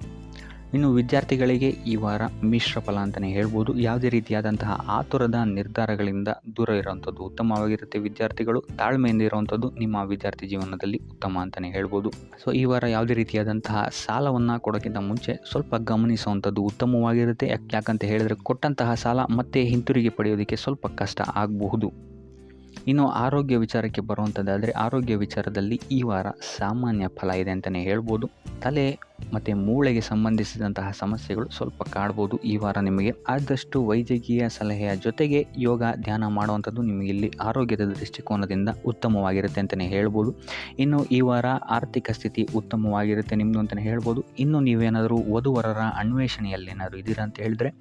Speaker 1: ಇನ್ನು ವಿದ್ಯಾರ್ಥಿಗಳಿಗೆ ಈ ವಾರ ಮಿಶ್ರ ಫಲ ಅಂತಲೇ ಹೇಳ್ಬೋದು. ಯಾವುದೇ ರೀತಿಯಾದಂತಹ ಆತುರದ ನಿರ್ಧಾರಗಳಿಂದ ದೂರ ಇರುವಂಥದ್ದು ಉತ್ತಮವಾಗಿರುತ್ತೆ. ವಿದ್ಯಾರ್ಥಿಗಳು ತಾಳ್ಮೆಯಿಂದ ಇರುವಂಥದ್ದು ನಿಮ್ಮ ವಿದ್ಯಾರ್ಥಿ ಜೀವನದಲ್ಲಿ ಉತ್ತಮ ಅಂತಲೇ ಹೇಳ್ಬೋದು. ಸೊ ಈ ವಾರ ಯಾವುದೇ ರೀತಿಯಾದಂತಹ ಸಾಲವನ್ನು ಕೊಡೋಕ್ಕಿಂತ ಮುಂಚೆ ಸ್ವಲ್ಪ ಗಮನಿಸುವಂಥದ್ದು ಉತ್ತಮವಾಗಿರುತ್ತೆ. ಯಾಕಂತ ಹೇಳಿದರೆ ಕೊಟ್ಟಂತಹ ಸಾಲ ಮತ್ತೆ ಹಿಂತಿರುಗಿ ಪಡೆಯೋದಕ್ಕೆ ಸ್ವಲ್ಪ ಕಷ್ಟ ಆಗಬಹುದು. ಇನ್ನು ಆರೋಗ್ಯ ವಿಚಾರಕ್ಕೆ ಬರುವಂಥದ್ದಾದರೆ ಆರೋಗ್ಯ ವಿಚಾರದಲ್ಲಿ ಈ ವಾರ ಸಾಮಾನ್ಯ ಫಲ ಇದೆ ಅಂತಲೇ ಹೇಳ್ಬೋದು. ತಲೆ ಮತ್ತು ಮೂಳೆಗೆ ಸಂಬಂಧಿಸಿದಂತಹ ಸಮಸ್ಯೆಗಳು ಸ್ವಲ್ಪ ಕಾಡ್ಬೋದು ಈ ವಾರ ನಿಮಗೆ. ಆದಷ್ಟು ವೈದ್ಯಕೀಯ ಸಲಹೆಯ ಜೊತೆಗೆ ಯೋಗ ಧ್ಯಾನ ಮಾಡುವಂಥದ್ದು ನಿಮಗೆ ಇಲ್ಲಿ ಆರೋಗ್ಯದ ದೃಷ್ಟಿಕೋನದಿಂದ ಉತ್ತಮವಾಗಿರುತ್ತೆ ಅಂತಲೇ ಹೇಳ್ಬೋದು. ಇನ್ನು ಈ ವಾರ ಆರ್ಥಿಕ ಸ್ಥಿತಿ ಉತ್ತಮವಾಗಿರುತ್ತೆ ನಿಮ್ಮದು ಅಂತಲೇ ಹೇಳ್ಬೋದು. ಇನ್ನು ನೀವೇನಾದರೂ ವಧುವರರ ಅನ್ವೇಷಣೆಯಲ್ಲಿ ಏನಾದರೂ ಇದ್ದೀರಾ ಅಂತ ಹೇಳಿದ್ರೆ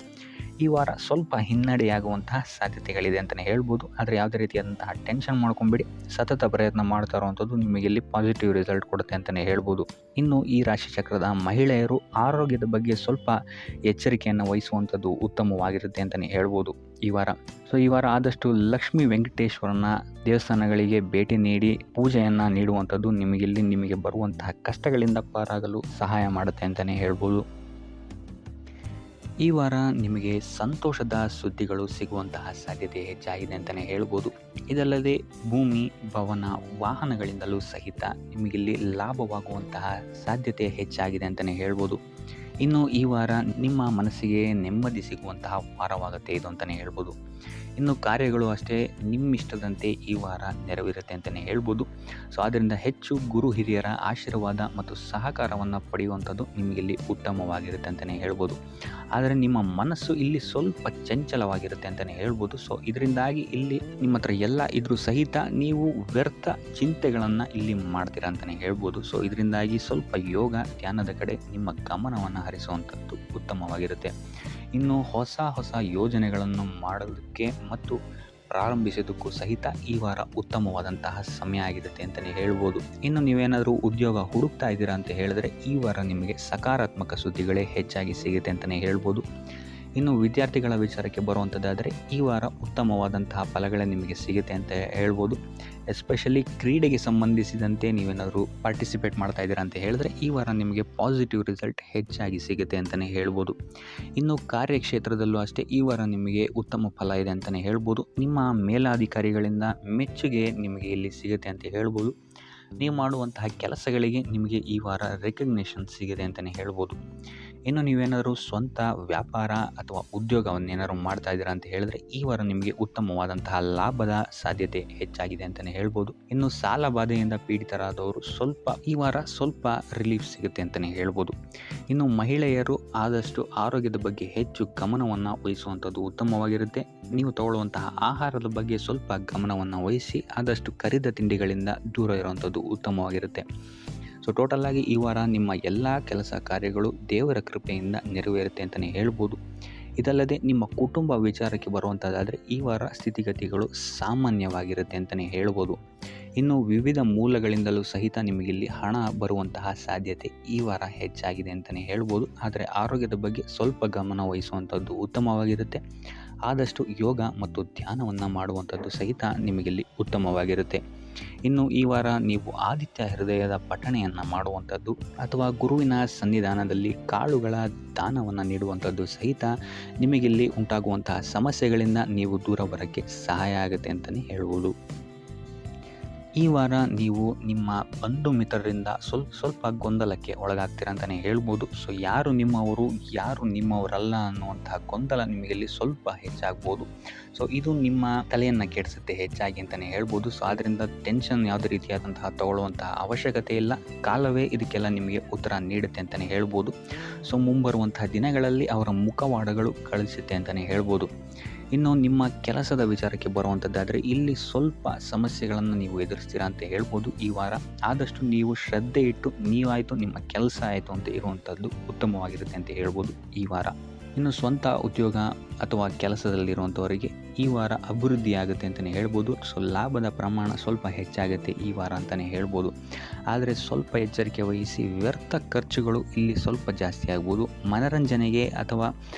Speaker 1: ಈ ವಾರ ಸ್ವಲ್ಪ ಹಿನ್ನಡೆಯಾಗುವಂತಹ ಸಾಧ್ಯತೆಗಳಿದೆ ಅಂತಲೇ ಹೇಳ್ಬೋದು. ಆದರೆ ಯಾವುದೇ ರೀತಿಯಾದಂತಹ ಟೆನ್ಷನ್ ಮಾಡ್ಕೊಂಬೇಡಿ, ಸತತ ಪ್ರಯತ್ನ ಮಾಡ್ತಾ ಇರುವಂಥದ್ದು ನಿಮಗೆ ಇಲ್ಲಿ ಪಾಸಿಟಿವ್ ರಿಸಲ್ಟ್ ಕೊಡುತ್ತೆ ಅಂತಲೇ ಹೇಳ್ಬೋದು. ಇನ್ನು ಈ ರಾಶಿ ಚಕ್ರದ ಮಹಿಳೆಯರು ಆರೋಗ್ಯದ ಬಗ್ಗೆ ಸ್ವಲ್ಪ ಎಚ್ಚರಿಕೆಯನ್ನು ವಹಿಸುವಂಥದ್ದು ಉತ್ತಮವಾಗಿರುತ್ತೆ ಅಂತಲೇ ಹೇಳ್ಬೋದು ಈ ವಾರ. ಈ ವಾರ ಆದಷ್ಟು ಲಕ್ಷ್ಮೀ ವೆಂಕಟೇಶ್ವರನ ದೇವಸ್ಥಾನಗಳಿಗೆ ಭೇಟಿ ನೀಡಿ ಪೂಜೆಯನ್ನು ನೀಡುವಂಥದ್ದು ನಿಮಗೆ ಬರುವಂತಹ ಕಷ್ಟಗಳಿಂದ ಪಾರಾಗಲು ಸಹಾಯ ಮಾಡುತ್ತೆ ಅಂತಲೇ ಹೇಳ್ಬೋದು. ಈ ವಾರ ನಿಮಗೆ ಸಂತೋಷದ ಸುದ್ದಿಗಳು ಸಿಗುವಂತಹ ಸಾಧ್ಯತೆ ಹೆಚ್ಚಾಗಿದೆ ಅಂತಲೇ ಹೇಳ್ಬೋದು. ಇದಲ್ಲದೆ ಭೂಮಿ, ಭವನ, ವಾಹನಗಳಿಂದಲೂ ಸಹಿತ ನಿಮಗಿಲ್ಲಿ ಲಾಭವಾಗುವಂತಹ ಸಾಧ್ಯತೆ ಹೆಚ್ಚಾಗಿದೆ ಅಂತಲೇ ಹೇಳ್ಬೋದು. ಇನ್ನು ಈ ವಾರ ನಿಮ್ಮ ಮನಸ್ಸಿಗೆ ನೆಮ್ಮದಿ ಸಿಗುವಂತಹ ವಾರವಾಗುತ್ತೆ ಇದು ಅಂತಲೇ ಹೇಳ್ಬೋದು. ಇನ್ನು ಕಾರ್ಯಗಳು ಅಷ್ಟೇ ನಿಮ್ಮಿಷ್ಟದಂತೆ ಈ ವಾರ ನೆರವೇರುತ್ತೆ ಅಂತಲೇ ಹೇಳ್ಬೋದು. ಆದ್ದರಿಂದ ಹೆಚ್ಚು ಗುರು ಹಿರಿಯರ ಆಶೀರ್ವಾದ ಮತ್ತು ಸಹಕಾರವನ್ನು ಪಡೆಯುವಂಥದ್ದು ನಿಮಗಿಲ್ಲಿ ಉತ್ತಮವಾಗಿರುತ್ತೆ ಅಂತಲೇ ಹೇಳ್ಬೋದು. ಆದರೆ ನಿಮ್ಮ ಮನಸ್ಸು ಇಲ್ಲಿ ಸ್ವಲ್ಪ ಚಂಚಲವಾಗಿರುತ್ತೆ ಅಂತಲೇ ಹೇಳ್ಬೋದು. ಇದರಿಂದಾಗಿ ಇಲ್ಲಿ ನಿಮ್ಮ ಹತ್ರ ಎಲ್ಲ ಇದ್ರೂ ಸಹಿತ ನೀವು ವ್ಯರ್ಥ ಚಿಂತೆಗಳನ್ನು ಇಲ್ಲಿ ಮಾಡ್ತೀರಾ ಅಂತಲೇ ಹೇಳ್ಬೋದು. ಇದರಿಂದಾಗಿ ಸ್ವಲ್ಪ ಯೋಗ ಧ್ಯಾನದ ಕಡೆ ನಿಮ್ಮ ಗಮನವನ್ನು ಹರಿಸುವಂಥದ್ದು ಉತ್ತಮವಾಗಿರುತ್ತೆ. ಇನ್ನು ಹೊಸ ಯೋಜನೆಗಳನ್ನು ಮಾಡೋದಕ್ಕೆ ಮತ್ತು ಪ್ರಾರಂಭಿಸೋದಕ್ಕೂ ಸಹಿತ ಈ ವಾರ ಉತ್ತಮವಾದಂತಹ ಸಮಯ ಆಗಿರುತ್ತೆ ಅಂತಲೇ ಹೇಳ್ಬೋದು. ಇನ್ನು ನೀವೇನಾದರೂ ಉದ್ಯೋಗ ಹುಡುಕ್ತಾ ಇದ್ದೀರಾ ಅಂತ ಹೇಳಿದ್ರೆ ಈ ವಾರ ನಿಮಗೆ ಸಕಾರಾತ್ಮಕ ಸುದ್ದಿಗಳೇ ಹೆಚ್ಚಾಗಿ ಸಿಗುತ್ತೆ ಅಂತಲೇ ಹೇಳ್ಬೋದು. ಇನ್ನು ವಿದ್ಯಾರ್ಥಿಗಳ ವಿಚಾರಕ್ಕೆ ಬರುವಂಥದ್ದಾದರೆ ಈ ವಾರ ಉತ್ತಮವಾದಂತಹ ಫಲಗಳೇ ನಿಮಗೆ ಸಿಗುತ್ತೆ ಅಂತ ಹೇಳ್ಬೋದು. ಎಸ್ಪೆಷಲಿ ಕ್ರೀಡೆಗೆ ಸಂಬಂಧಿಸಿದಂತೆ ನೀವೇನಾದರೂ ಪಾರ್ಟಿಸಿಪೇಟ್ ಮಾಡ್ತಾ ಇದ್ದೀರಾ ಅಂತ ಹೇಳಿದ್ರೆ ಈ ವಾರ ನಿಮಗೆ ಪಾಸಿಟಿವ್ ರಿಸಲ್ಟ್ ಹೆಚ್ಚಾಗಿ ಸಿಗುತ್ತೆ ಅಂತಲೇ ಹೇಳ್ಬೋದು. ಇನ್ನು ಕಾರ್ಯಕ್ಷೇತ್ರದಲ್ಲೂ ಅಷ್ಟೇ ಈ ವಾರ ನಿಮಗೆ ಉತ್ತಮ ಫಲ ಇದೆ ಅಂತಲೇ ಹೇಳ್ಬೋದು. ನಿಮ್ಮ ಮೇಲಾಧಿಕಾರಿಗಳಿಂದ ಮೆಚ್ಚುಗೆ ನಿಮಗೆ ಇಲ್ಲಿ ಸಿಗುತ್ತೆ ಅಂತ ಹೇಳ್ಬೋದು. ನೀವು ಮಾಡುವಂತಹ ಕೆಲಸಗಳಿಗೆ ನಿಮಗೆ ಈ ವಾರ ರೆಕಗ್ನೇಷನ್ ಸಿಗಿದೆ ಅಂತಲೇ ಹೇಳ್ಬೋದು. ಇನ್ನು ನೀವೇನಾದರೂ ಸ್ವಂತ ವ್ಯಾಪಾರ ಅಥವಾ ಉದ್ಯೋಗವನ್ನೇನಾದ್ರು ಮಾಡ್ತಾ ಇದ್ದೀರಾ ಅಂತ ಹೇಳಿದ್ರೆ ಈ ವಾರ ನಿಮಗೆ ಉತ್ತಮವಾದಂತಹ ಲಾಭದ ಸಾಧ್ಯತೆ ಹೆಚ್ಚಾಗಿದೆ ಅಂತಲೇ ಹೇಳ್ಬೋದು. ಇನ್ನು ಸಾಲ ಬಾಧೆಯಿಂದ ಪೀಡಿತರಾದವರು ಈ ವಾರ ಸ್ವಲ್ಪ ರಿಲೀಫ್ ಸಿಗುತ್ತೆ ಅಂತಲೇ ಹೇಳ್ಬೋದು. ಇನ್ನು ಮಹಿಳೆಯರು ಆದಷ್ಟು ಆರೋಗ್ಯದ ಬಗ್ಗೆ ಹೆಚ್ಚು ಗಮನವನ್ನು ವಹಿಸುವಂಥದ್ದು ಉತ್ತಮವಾಗಿರುತ್ತೆ. ನೀವು ತಗೊಳ್ಳುವಂತಹ ಆಹಾರದ ಬಗ್ಗೆ ಸ್ವಲ್ಪ ಗಮನವನ್ನು ವಹಿಸಿ ಆದಷ್ಟು ಕರಿದ ತಿಂಡಿಗಳಿಂದ ದೂರ ಇರುವಂಥದ್ದು ಉತ್ತಮವಾಗಿರುತ್ತೆ. ಟೋಟಲ್ ಆಗಿ ಈ ವಾರ ನಿಮ್ಮ ಎಲ್ಲ ಕೆಲಸ ಕಾರ್ಯಗಳು ದೇವರ ಕೃಪೆಯಿಂದ ನೆರವೇರುತ್ತೆ ಅಂತಲೇ ಹೇಳ್ಬೋದು. ಇದಲ್ಲದೆ ನಿಮ್ಮ ಕುಟುಂಬ ವಿಚಾರಕ್ಕೆ ಬರುವಂಥದ್ದಾದರೆ ಈ ವಾರ ಸ್ಥಿತಿಗತಿಗಳು ಸಾಮಾನ್ಯವಾಗಿರುತ್ತೆ ಅಂತಲೇ ಹೇಳ್ಬೋದು. ಇನ್ನು ವಿವಿಧ ಮೂಲಗಳಿಂದಲೂ ಸಹಿತ ನಿಮಗಿಲ್ಲಿ ಹಣ ಬರುವಂತಹ ಸಾಧ್ಯತೆ ಈ ವಾರ ಹೆಚ್ಚಾಗಿದೆ ಅಂತಲೇ ಹೇಳ್ಬೋದು. ಆದರೆ ಆರೋಗ್ಯದ ಬಗ್ಗೆ ಸ್ವಲ್ಪ ಗಮನ ವಹಿಸುವಂಥದ್ದು ಉತ್ತಮವಾಗಿರುತ್ತೆ. ಆದಷ್ಟು ಯೋಗ ಮತ್ತು ಧ್ಯಾನವನ್ನು ಮಾಡುವಂಥದ್ದು ಸಹಿತ ನಿಮಗಿಲ್ಲಿ ಉತ್ತಮವಾಗಿರುತ್ತೆ. ಇನ್ನು ಈ ವಾರ ನೀವು ಆದಿತ್ಯ ಹೃದಯದ ಪಠಣೆಯನ್ನು ಮಾಡುವಂಥದ್ದು ಅಥವಾ ಗುರುವಿನ ಸನ್ನಿಧಾನದಲ್ಲಿ ಕಾಳುಗಳ ದಾನವನ್ನು ನೀಡುವಂಥದ್ದು ಸಹಿತ ನಿಮಗಿಲ್ಲಿ ಉಂಟಾಗುವಂತಹ ಸಮಸ್ಯೆಗಳಿಂದ ನೀವು ದೂರ ಬರೋಕ್ಕೆ ಸಹಾಯ ಆಗುತ್ತೆ ಅಂತಲೇ ಹೇಳ್ಬೋದು. ಈ ವಾರ ನೀವು ನಿಮ್ಮ ಬಂಧು ಮಿತ್ರರಿಂದ ಸ್ವಲ್ಪ ಗೊಂದಲಕ್ಕೆ ಒಳಗಾಗ್ತೀರ ಅಂತಲೇ ಹೇಳ್ಬೋದು. ಯಾರು ನಿಮ್ಮವರು ಯಾರು ನಿಮ್ಮವರಲ್ಲ ಅನ್ನುವಂತಹ ಗೊಂದಲ ನಿಮಗಿಲ್ಲಿ ಸ್ವಲ್ಪ ಹೆಚ್ಚಾಗ್ಬೋದು. ಇದು ನಿಮ್ಮ ತಲೆಯನ್ನು ಕೆಡಿಸುತ್ತೆ ಹೆಚ್ಚಾಗಿ ಅಂತಲೇ ಹೇಳ್ಬೋದು. ಆದ್ದರಿಂದ ಟೆನ್ಷನ್ ಯಾವುದೇ ರೀತಿಯಾದಂತಹ ತಗೊಳ್ಳುವಂತಹ ಅವಶ್ಯಕತೆ ಇಲ್ಲ. ಕಾಲವೇ ಇದಕ್ಕೆಲ್ಲ ನಿಮಗೆ ಉತ್ತರ ನೀಡುತ್ತೆ ಅಂತಲೇ ಹೇಳ್ಬೋದು. ಮುಂಬರುವಂತಹ ದಿನಗಳಲ್ಲಿ ಅವರ ಮುಖವಾಡಗಳು ಕಳಿಸುತ್ತೆ ಅಂತಲೇ ಹೇಳ್ಬೋದು. ಇನ್ನು ನಿಮ್ಮ ಕೆಲಸದ ವಿಚಾರಕ್ಕೆ ಬರುವಂಥದ್ದಾದರೆ ಇಲ್ಲಿ ಸ್ವಲ್ಪ ಸಮಸ್ಯೆಗಳನ್ನು ನೀವು ಎದುರಿಸ್ತೀರಾ ಅಂತ ಹೇಳ್ಬೋದು. ಈ ವಾರ ಆದಷ್ಟು ನೀವು ಶ್ರದ್ಧೆ ಇಟ್ಟು ನೀವಾಯಿತು ನಿಮ್ಮ ಕೆಲಸ ಆಯಿತು ಅಂತ ಇರುವಂಥದ್ದು ಉತ್ತಮವಾಗಿರುತ್ತೆ ಅಂತ ಹೇಳ್ಬೋದು ಈ ವಾರ. ಇನ್ನು ಸ್ವಂತ ಉದ್ಯೋಗ ಅಥವಾ ಕೆಲಸದಲ್ಲಿರುವಂಥವರಿಗೆ ಈ ವಾರ ಅಭಿವೃದ್ಧಿ ಆಗುತ್ತೆ ಅಂತಲೇ ಹೇಳ್ಬೋದು. ಲಾಭದ ಪ್ರಮಾಣ ಸ್ವಲ್ಪ ಹೆಚ್ಚಾಗುತ್ತೆ ಈ ವಾರ ಅಂತಲೇ ಹೇಳ್ಬೋದು. ಆದರೆ ಸ್ವಲ್ಪ ಎಚ್ಚರಿಕೆ ವಹಿಸಿ, ವ್ಯರ್ಥ ಖರ್ಚುಗಳು ಇಲ್ಲಿ ಸ್ವಲ್ಪ ಜಾಸ್ತಿ ಆಗ್ಬೋದು. ಮನರಂಜನೆಗೆ ಅಥವಾ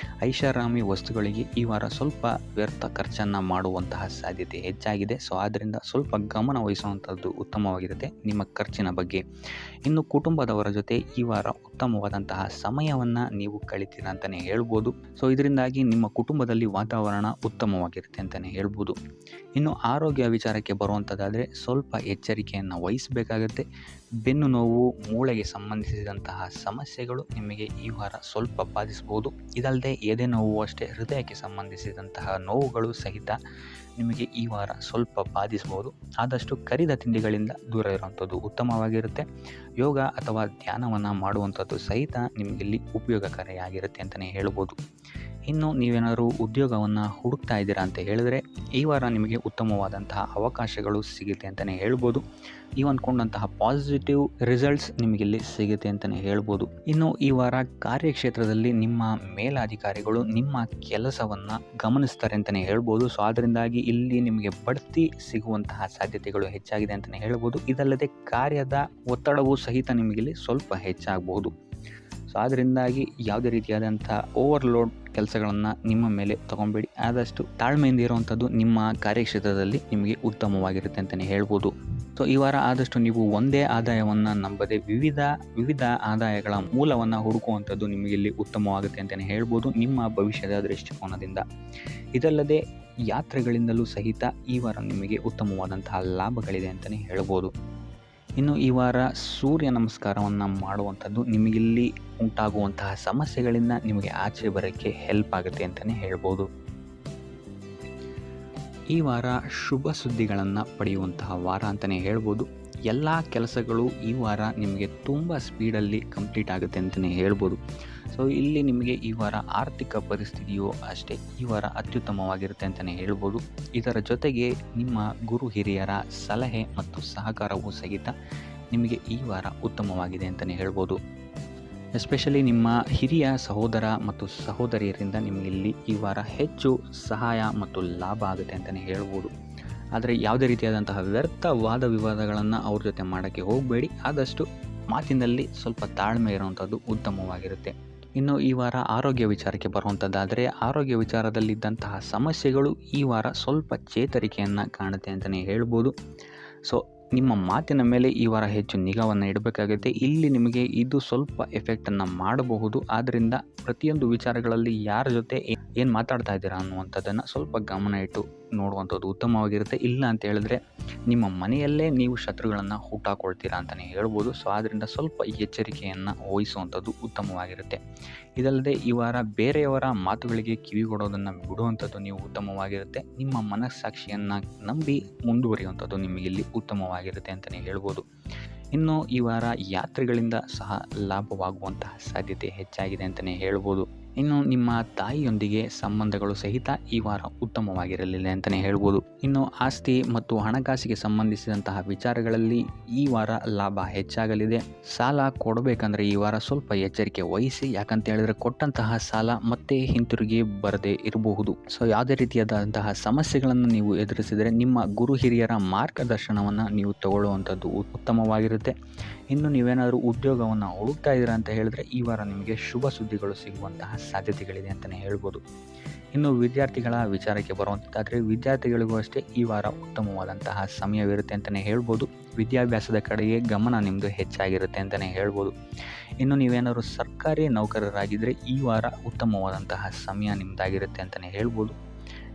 Speaker 1: ಐಷಾರಾಮಿ ವಸ್ತುಗಳಿಗೆ ಈ ವಾರ ಸ್ವಲ್ಪ ವ್ಯರ್ಥ ಖರ್ಚನ್ನು ಮಾಡುವಂತಹ ಸಾಧ್ಯತೆ ಹೆಚ್ಚಾಗಿದೆ. ಆದ್ದರಿಂದ ಸ್ವಲ್ಪ ಗಮನ ವಹಿಸುವಂಥದ್ದು ಉತ್ತಮವಾಗಿರುತ್ತೆ ನಿಮ್ಮ ಖರ್ಚಿನ ಬಗ್ಗೆ. ಇನ್ನು ಕುಟುಂಬದವರ ಜೊತೆ ಈ ವಾರ ಉತ್ತಮವಾದಂತಹ ಸಮಯವನ್ನು ನೀವು ಕಳಿತೀರಾ ಅಂತಲೇ ಹೇಳ್ಬೋದು. ಇದರಿಂದಾಗಿ ನಿಮ್ಮ ಕುಟುಂಬದಲ್ಲಿ ವಾತಾವರಣ ಉತ್ತಮವಾಗಿರುತ್ತೆ ಅಂತಲೇ ಹೇಳ್ಬೋದು. ಇನ್ನು ಆರೋಗ್ಯ ವಿಚಾರಕ್ಕೆ ಬರುವಂಥದ್ದಾದರೆ ಸ್ವಲ್ಪ ಎಚ್ಚರಿಕೆಯನ್ನು ವಹಿಸಬೇಕಾಗತ್ತೆ. ಬೆನ್ನು ನೋವು, ಮೂಳೆಗೆ ಸಂಬಂಧಿಸಿದಂತಹ ಸಮಸ್ಯೆಗಳು ನಿಮಗೆ ಈ ವಾರ ಸ್ವಲ್ಪ ಬಾಧಿಸ್ಬೋದು. ಇದಲ್ಲದೆ ಎದೆ ನೋವು ಅಷ್ಟೇ ಹೃದಯಕ್ಕೆ ಸಂಬಂಧಿಸಿದಂತಹ ನೋವುಗಳು ಸಹಿತ ನಿಮಗೆ ಈ ವಾರ ಸ್ವಲ್ಪ ಬಾಧಿಸಬಹುದು. ಆದಷ್ಟು ಕರಿದ ತಿಂಡಿಗಳಿಂದ ದೂರ ಇರುವಂಥದ್ದು ಉತ್ತಮವಾಗಿರುತ್ತೆ. ಯೋಗ ಅಥವಾ ಧ್ಯಾನವನ್ನು ಮಾಡುವಂಥದ್ದು ಸಹಿತ ನಿಮಗಿಲ್ಲಿ ಉಪಯೋಗಕಾರಿಯಾಗಿರುತ್ತೆ ಅಂತಲೇ ಹೇಳ್ಬೋದು. ಇನ್ನು ನೀವೇನಾದರೂ ಉದ್ಯೋಗವನ್ನು ಹುಡುಕ್ತಾ ಇದ್ದೀರಾ ಅಂತ ಹೇಳಿದ್ರೆ ಈ ವಾರ ನಿಮಗೆ ಉತ್ತಮವಾದಂತಹ ಅವಕಾಶಗಳು ಸಿಗುತ್ತೆ ಅಂತಲೇ ಹೇಳ್ಬೋದು. ನೀವು ಅಂದ್ಕೊಂಡಂತಹ ಪಾಸಿಟಿವ್ ರಿಸಲ್ಟ್ಸ್ ನಿಮಗಿಲ್ಲಿ ಸಿಗುತ್ತೆ ಅಂತಲೇ ಹೇಳ್ಬೋದು. ಇನ್ನು ಈ ವಾರ ಕಾರ್ಯಕ್ಷೇತ್ರದಲ್ಲಿ ನಿಮ್ಮ ಮೇಲಾಧಿಕಾರಿಗಳು ನಿಮ್ಮ ಕೆಲಸವನ್ನು ಗಮನಿಸ್ತಾರೆ ಅಂತಲೇ ಹೇಳ್ಬೋದು. ಸೊ ಅದರಿಂದಾಗಿ ಇಲ್ಲಿ ನಿಮಗೆ ಬಡ್ತಿ ಸಿಗುವಂತಹ ಸಾಧ್ಯತೆಗಳು ಹೆಚ್ಚಾಗಿದೆ ಅಂತಲೇ ಹೇಳ್ಬೋದು. ಇದಲ್ಲದೆ ಕಾರ್ಯದ ಒತ್ತಡವೂ ಸಹಿತ ನಿಮಗಿಲ್ಲಿ ಸ್ವಲ್ಪ ಹೆಚ್ಚಾಗಬಹುದು. ಸೊ ಅದರಿಂದಾಗಿ ಯಾವುದೇ ರೀತಿಯಾದಂಥ ಓವರ್ಲೋಡ್ ಕೆಲಸಗಳನ್ನು ನಿಮ್ಮ ಮೇಲೆ ತೊಗೊಬೇಡಿ. ಆದಷ್ಟು ತಾಳ್ಮೆಯಿಂದ ಇರುವಂಥದ್ದು ನಿಮ್ಮ ಕಾರ್ಯಕ್ಷೇತ್ರದಲ್ಲಿ ನಿಮಗೆ ಉತ್ತಮವಾಗಿರುತ್ತೆ ಅಂತಲೇ ಹೇಳ್ಬೋದು. ಸೊ ಈ ವಾರ ಆದಷ್ಟು ನೀವು ಒಂದೇ ಆದಾಯವನ್ನು ನಂಬದೆ ವಿವಿಧ ಆದಾಯಗಳ ಮೂಲವನ್ನು ಹುಡುಕುವಂಥದ್ದು ನಿಮಗಿಲ್ಲಿ ಉತ್ತಮವಾಗುತ್ತೆ ಅಂತಲೇ ಹೇಳ್ಬೋದು ನಿಮ್ಮ ಭವಿಷ್ಯದ ದೃಷ್ಟಿಕೋನದಿಂದ. ಇದಲ್ಲದೆ ಯಾತ್ರೆಗಳಿಂದಲೂ ಸಹಿತ ಈ ವಾರ ನಿಮಗೆ ಉತ್ತಮವಾದಂತಹ ಲಾಭಗಳಿದೆ ಅಂತಲೇ ಹೇಳ್ಬೋದು. ಇನ್ನು ಈ ವಾರ ಸೂರ್ಯ ನಮಸ್ಕಾರವನ್ನು ಮಾಡುವಂಥದ್ದು ನಿಮಗಿಲ್ಲಿ ಉಂಟಾಗುವಂತಹ ಸಮಸ್ಯೆಗಳಿಂದ ನಿಮಗೆ ಆಚೆ ಬರೋಕ್ಕೆ ಹೆಲ್ಪ್ ಆಗುತ್ತೆ ಅಂತಲೇ ಹೇಳ್ಬೋದು. ಈ ವಾರ ಶುಭ ಸುದ್ದಿಗಳನ್ನು ಪಡೆಯುವಂತಹ ವಾರ ಅಂತಲೇ ಹೇಳ್ಬೋದು. ಎಲ್ಲ ಕೆಲಸಗಳು ಈ ವಾರ ನಿಮಗೆ ತುಂಬ ಸ್ಪೀಡಲ್ಲಿ ಕಂಪ್ಲೀಟ್ ಆಗುತ್ತೆ ಅಂತಲೇ ಹೇಳ್ಬೋದು. ಸೊ ಇಲ್ಲಿ ನಿಮಗೆ ಈ ವಾರ ಆರ್ಥಿಕ ಪರಿಸ್ಥಿತಿಯು ಅಷ್ಟೇ ಈ ವಾರ ಅತ್ಯುತ್ತಮವಾಗಿರುತ್ತೆ ಅಂತಲೇ ಹೇಳ್ಬೋದು. ಇದರ ಜೊತೆಗೆ ನಿಮ್ಮ ಗುರು ಹಿರಿಯರ ಸಲಹೆ ಮತ್ತು ಸಹಕಾರವೂ ಸಹಿತ ನಿಮಗೆ ಈ ವಾರ ಉತ್ತಮವಾಗಿದೆ ಅಂತಲೇ ಹೇಳ್ಬೋದು. ಎಸ್ಪೆಷಲಿ ನಿಮ್ಮ ಹಿರಿಯ ಸಹೋದರ ಮತ್ತು ಸಹೋದರಿಯರಿಂದ ನಿಮಗಿಲ್ಲಿ ಈ ವಾರ ಹೆಚ್ಚು ಸಹಾಯ ಮತ್ತು ಲಾಭ ಆಗುತ್ತೆ ಅಂತಲೇ ಹೇಳ್ಬೋದು. ಆದರೆ ಯಾವುದೇ ರೀತಿಯಾದಂತಹ ವ್ಯರ್ಥ ವಾದ ವಿವಾದಗಳನ್ನು ಅವ್ರ ಜೊತೆ ಮಾಡೋಕ್ಕೆ ಹೋಗಬೇಡಿ. ಆದಷ್ಟು ಮಾತಿನಲ್ಲಿ ಸ್ವಲ್ಪ ತಾಳ್ಮೆ ಇರುವಂಥದ್ದು ಉತ್ತಮವಾಗಿರುತ್ತೆ. ಇನ್ನು ಈ ವಾರ ಆರೋಗ್ಯ ವಿಚಾರಕ್ಕೆ ಬರುವಂಥದ್ದಾದರೆ ಆರೋಗ್ಯ ವಿಚಾರದಲ್ಲಿದ್ದಂತಹ ಸಮಸ್ಯೆಗಳು ಈ ವಾರ ಸ್ವಲ್ಪ ಚೇತರಿಕೆಯನ್ನು ಕಾಣುತ್ತೆ ಅಂತಲೇ ಹೇಳ್ಬೋದು. ಸೊ ನಿಮ್ಮ ಮಾತಿನ ಮೇಲೆ ಈ ವಾರ ಹೆಚ್ಚು ನಿಗಾವನ್ನು ಇಡಬೇಕಾಗುತ್ತೆ. ಇಲ್ಲಿ ನಿಮಗೆ ಇದು ಸ್ವಲ್ಪ ಎಫೆಕ್ಟನ್ನು ಮಾಡಬಹುದು. ಆದ್ದರಿಂದ ಪ್ರತಿಯೊಂದು ವಿಚಾರಗಳಲ್ಲಿ ಯಾರ ಜೊತೆ ಏನು ಮಾತಾಡ್ತಾ ಇದ್ದೀರಾ ಅನ್ನುವಂಥದ್ದನ್ನು ಸ್ವಲ್ಪ ಗಮನ ಇಟ್ಟು ನೋಡುವಂಥದ್ದು ಉತ್ತಮವಾಗಿರುತ್ತೆ. ಇಲ್ಲ ಅಂತ ಹೇಳಿದ್ರೆ ನಿಮ್ಮ ಮನೆಯಲ್ಲೇ ನೀವು ಶತ್ರುಗಳನ್ನು ಹುಟ್ಟಾಕೊಳ್ತೀರಾ ಅಂತಲೇ ಹೇಳ್ಬೋದು. ಸೊ ಆದ್ದರಿಂದ ಸ್ವಲ್ಪ ಎಚ್ಚರಿಕೆಯನ್ನು ವಹಿಸುವಂಥದ್ದು ಉತ್ತಮವಾಗಿರುತ್ತೆ. ಇದಲ್ಲದೆ ಈ ವಾರ ಬೇರೆಯವರ ಮಾತುಗಳಿಗೆ ಕಿವಿಗೊಡೋದನ್ನು ಬಿಡುವಂಥದ್ದು ನೀವು ಉತ್ತಮವಾಗಿರುತ್ತೆ. ನಿಮ್ಮ ಮನಸ್ಸಾಕ್ಷಿಯನ್ನು ನಂಬಿ ಮುಂದುವರಿಯುವಂಥದ್ದು ನಿಮಗಿಲ್ಲಿ ಉತ್ತಮವಾಗಿರುತ್ತೆ ಅಂತಲೇ ಹೇಳ್ಬೋದು. ಇನ್ನು ಈ ವಾರ ಯಾತ್ರೆಗಳಿಂದ ಸಹ ಲಾಭವಾಗುವಂತಹ ಸಾಧ್ಯತೆ ಹೆಚ್ಚಾಗಿದೆ ಅಂತಲೇ ಹೇಳ್ಬೋದು. ಇನ್ನು ನಿಮ್ಮ ತಾಯಿಯೊಂದಿಗೆ ಸಂಬಂಧಗಳು ಸಹಿತ ಈ ವಾರ ಉತ್ತಮವಾಗಿರಲಿಲ್ಲ ಅಂತಲೇ ಹೇಳ್ಬೋದು. ಇನ್ನು ಆಸ್ತಿ ಮತ್ತು ಹಣಕಾಸಿಗೆ ಸಂಬಂಧಿಸಿದಂತಹ ವಿಚಾರಗಳಲ್ಲಿ ಈ ವಾರ ಲಾಭ ಹೆಚ್ಚಾಗಲಿದೆ. ಸಾಲ ಕೊಡಬೇಕಂದ್ರೆ ಈ ವಾರ ಸ್ವಲ್ಪ ಎಚ್ಚರಿಕೆ ವಹಿಸಿ. ಯಾಕಂತ ಹೇಳಿದ್ರೆ ಕೊಟ್ಟಂತಹ ಸಾಲ ಮತ್ತೆ ಹಿಂತಿರುಗಿ ಬರದೇ ಇರಬಹುದು. ಸೊ ಯಾವುದೇ ರೀತಿಯಾದಂತಹ ಸಮಸ್ಯೆಗಳನ್ನು ನೀವು ಎದುರಿಸಿದರೆ ನಿಮ್ಮ ಗುರು ಹಿರಿಯರ ಮಾರ್ಗದರ್ಶನವನ್ನು ನೀವು ತಗೊಳ್ಳುವಂಥದ್ದು ಉತ್ತಮವಾಗಿರುತ್ತೆ. ಇನ್ನು ನೀವೇನಾದರೂ ಉದ್ಯೋಗವನ್ನು ಹುಡುಕ್ತಾ ಇದ್ದೀರಾ ಅಂತ ಹೇಳಿದ್ರೆ ಈ ವಾರ ನಿಮಗೆ ಶುಭ ಸುದ್ದಿಗಳು ಸಿಗುವಂತಹ ಸಾಧ್ಯತೆಗಳಿದೆ ಅಂತಲೇ ಹೇಳ್ಬೋದು. ಇನ್ನು ವಿದ್ಯಾರ್ಥಿಗಳ ವಿಚಾರಕ್ಕೆ ಬರುವಂಥದ್ದಾದರೆ ವಿದ್ಯಾರ್ಥಿಗಳಿಗೂ ಅಷ್ಟೇ ಈ ವಾರ ಉತ್ತಮವಾದಂತಹ ಸಮಯವಿರುತ್ತೆ ಅಂತಲೇ ಹೇಳ್ಬೋದು. ವಿದ್ಯಾಭ್ಯಾಸದ ಕಡೆಗೆ ಗಮನ ನಿಮ್ಮದು ಹೆಚ್ಚಾಗಿರುತ್ತೆ ಅಂತಲೇ ಹೇಳ್ಬೋದು. ಇನ್ನು ನೀವೇನಾದರೂ ಸರ್ಕಾರಿ ನೌಕರರಾಗಿದ್ದರೆ ಈ ವಾರ ಉತ್ತಮವಾದಂತಹ ಸಮಯ ನಿಮ್ಮದಾಗಿರುತ್ತೆ ಅಂತಲೇ ಹೇಳ್ಬೋದು.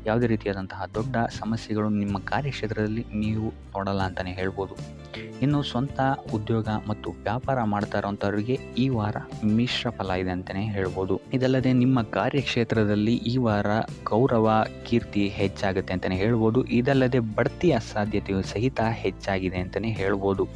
Speaker 1: ಯಾವುದೇ ರೀತಿಯಾದಂತಹ ದೊಡ್ಡ ಸಮಸ್ಯೆಗಳು ನಿಮ್ಮ ಕಾರ್ಯಕ್ಷೇತ್ರದಲ್ಲಿ ನೀವು ನೋಡಲ್ಲ ಅಂತಲೇ ಹೇಳ್ಬೋದು. ಇನ್ನು ಸ್ವಂತ ಉದ್ಯೋಗ ಮತ್ತು ವ್ಯಾಪಾರ ಮಾಡ್ತಾ ಇರೋಂಥವ್ರಿಗೆ ಈ ವಾರ ಮಿಶ್ರ ಫಲ ಇದೆ ಅಂತಲೇ ಹೇಳ್ಬೋದು. ಇದಲ್ಲದೆ ನಿಮ್ಮ ಕಾರ್ಯಕ್ಷೇತ್ರದಲ್ಲಿ ಈ ವಾರ ಗೌರವ ಕೀರ್ತಿ ಹೆಚ್ಚಾಗುತ್ತೆ ಅಂತಲೇ ಹೇಳ್ಬೋದು. ಇದಲ್ಲದೆ ಬಡ್ತಿಯ ಸಾಧ್ಯತೆಯು ಸಹಿತ ಹೆಚ್ಚಾಗಿದೆ ಅಂತಲೇ ಹೇಳ್ಬೋದು.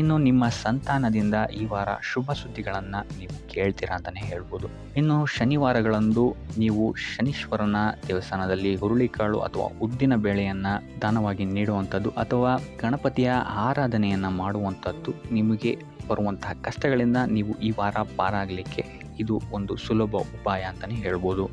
Speaker 1: ಇನ್ನು ನಿಮ್ಮ ಸಂತಾನದಿಂದ ಈ ವಾರ ಶುಭ ಸುದ್ದಿಗಳನ್ನು ನೀವು ಕೇಳ್ತೀರಾ ಅಂತಲೇ ಹೇಳ್ಬೋದು. ಇನ್ನು ಶನಿವಾರಗಳಂದು ನೀವು ಶನೀಶ್ವರನ ದೇವಸ್ಥಾನದಲ್ಲಿ ಹುರುಳಿಕಾಳು ಅಥವಾ ಉದ್ದಿನ ಬೇಳೆಯನ್ನು ದಾನವಾಗಿ ನೀಡುವಂಥದ್ದು ಅಥವಾ ಗಣಪತಿಯ ಆರಾಧನೆಯನ್ನು ಮಾಡುವಂಥದ್ದು ನಿಮಗೆ ಬರುವಂತಹ ಕಷ್ಟಗಳಿಂದ ನೀವು ಈ ವಾರ ಪಾರಾಗಲಿಕ್ಕೆ ಇದು ಒಂದು ಸುಲಭ ಉಪಾಯ ಅಂತಲೇ ಹೇಳ್ಬೋದು.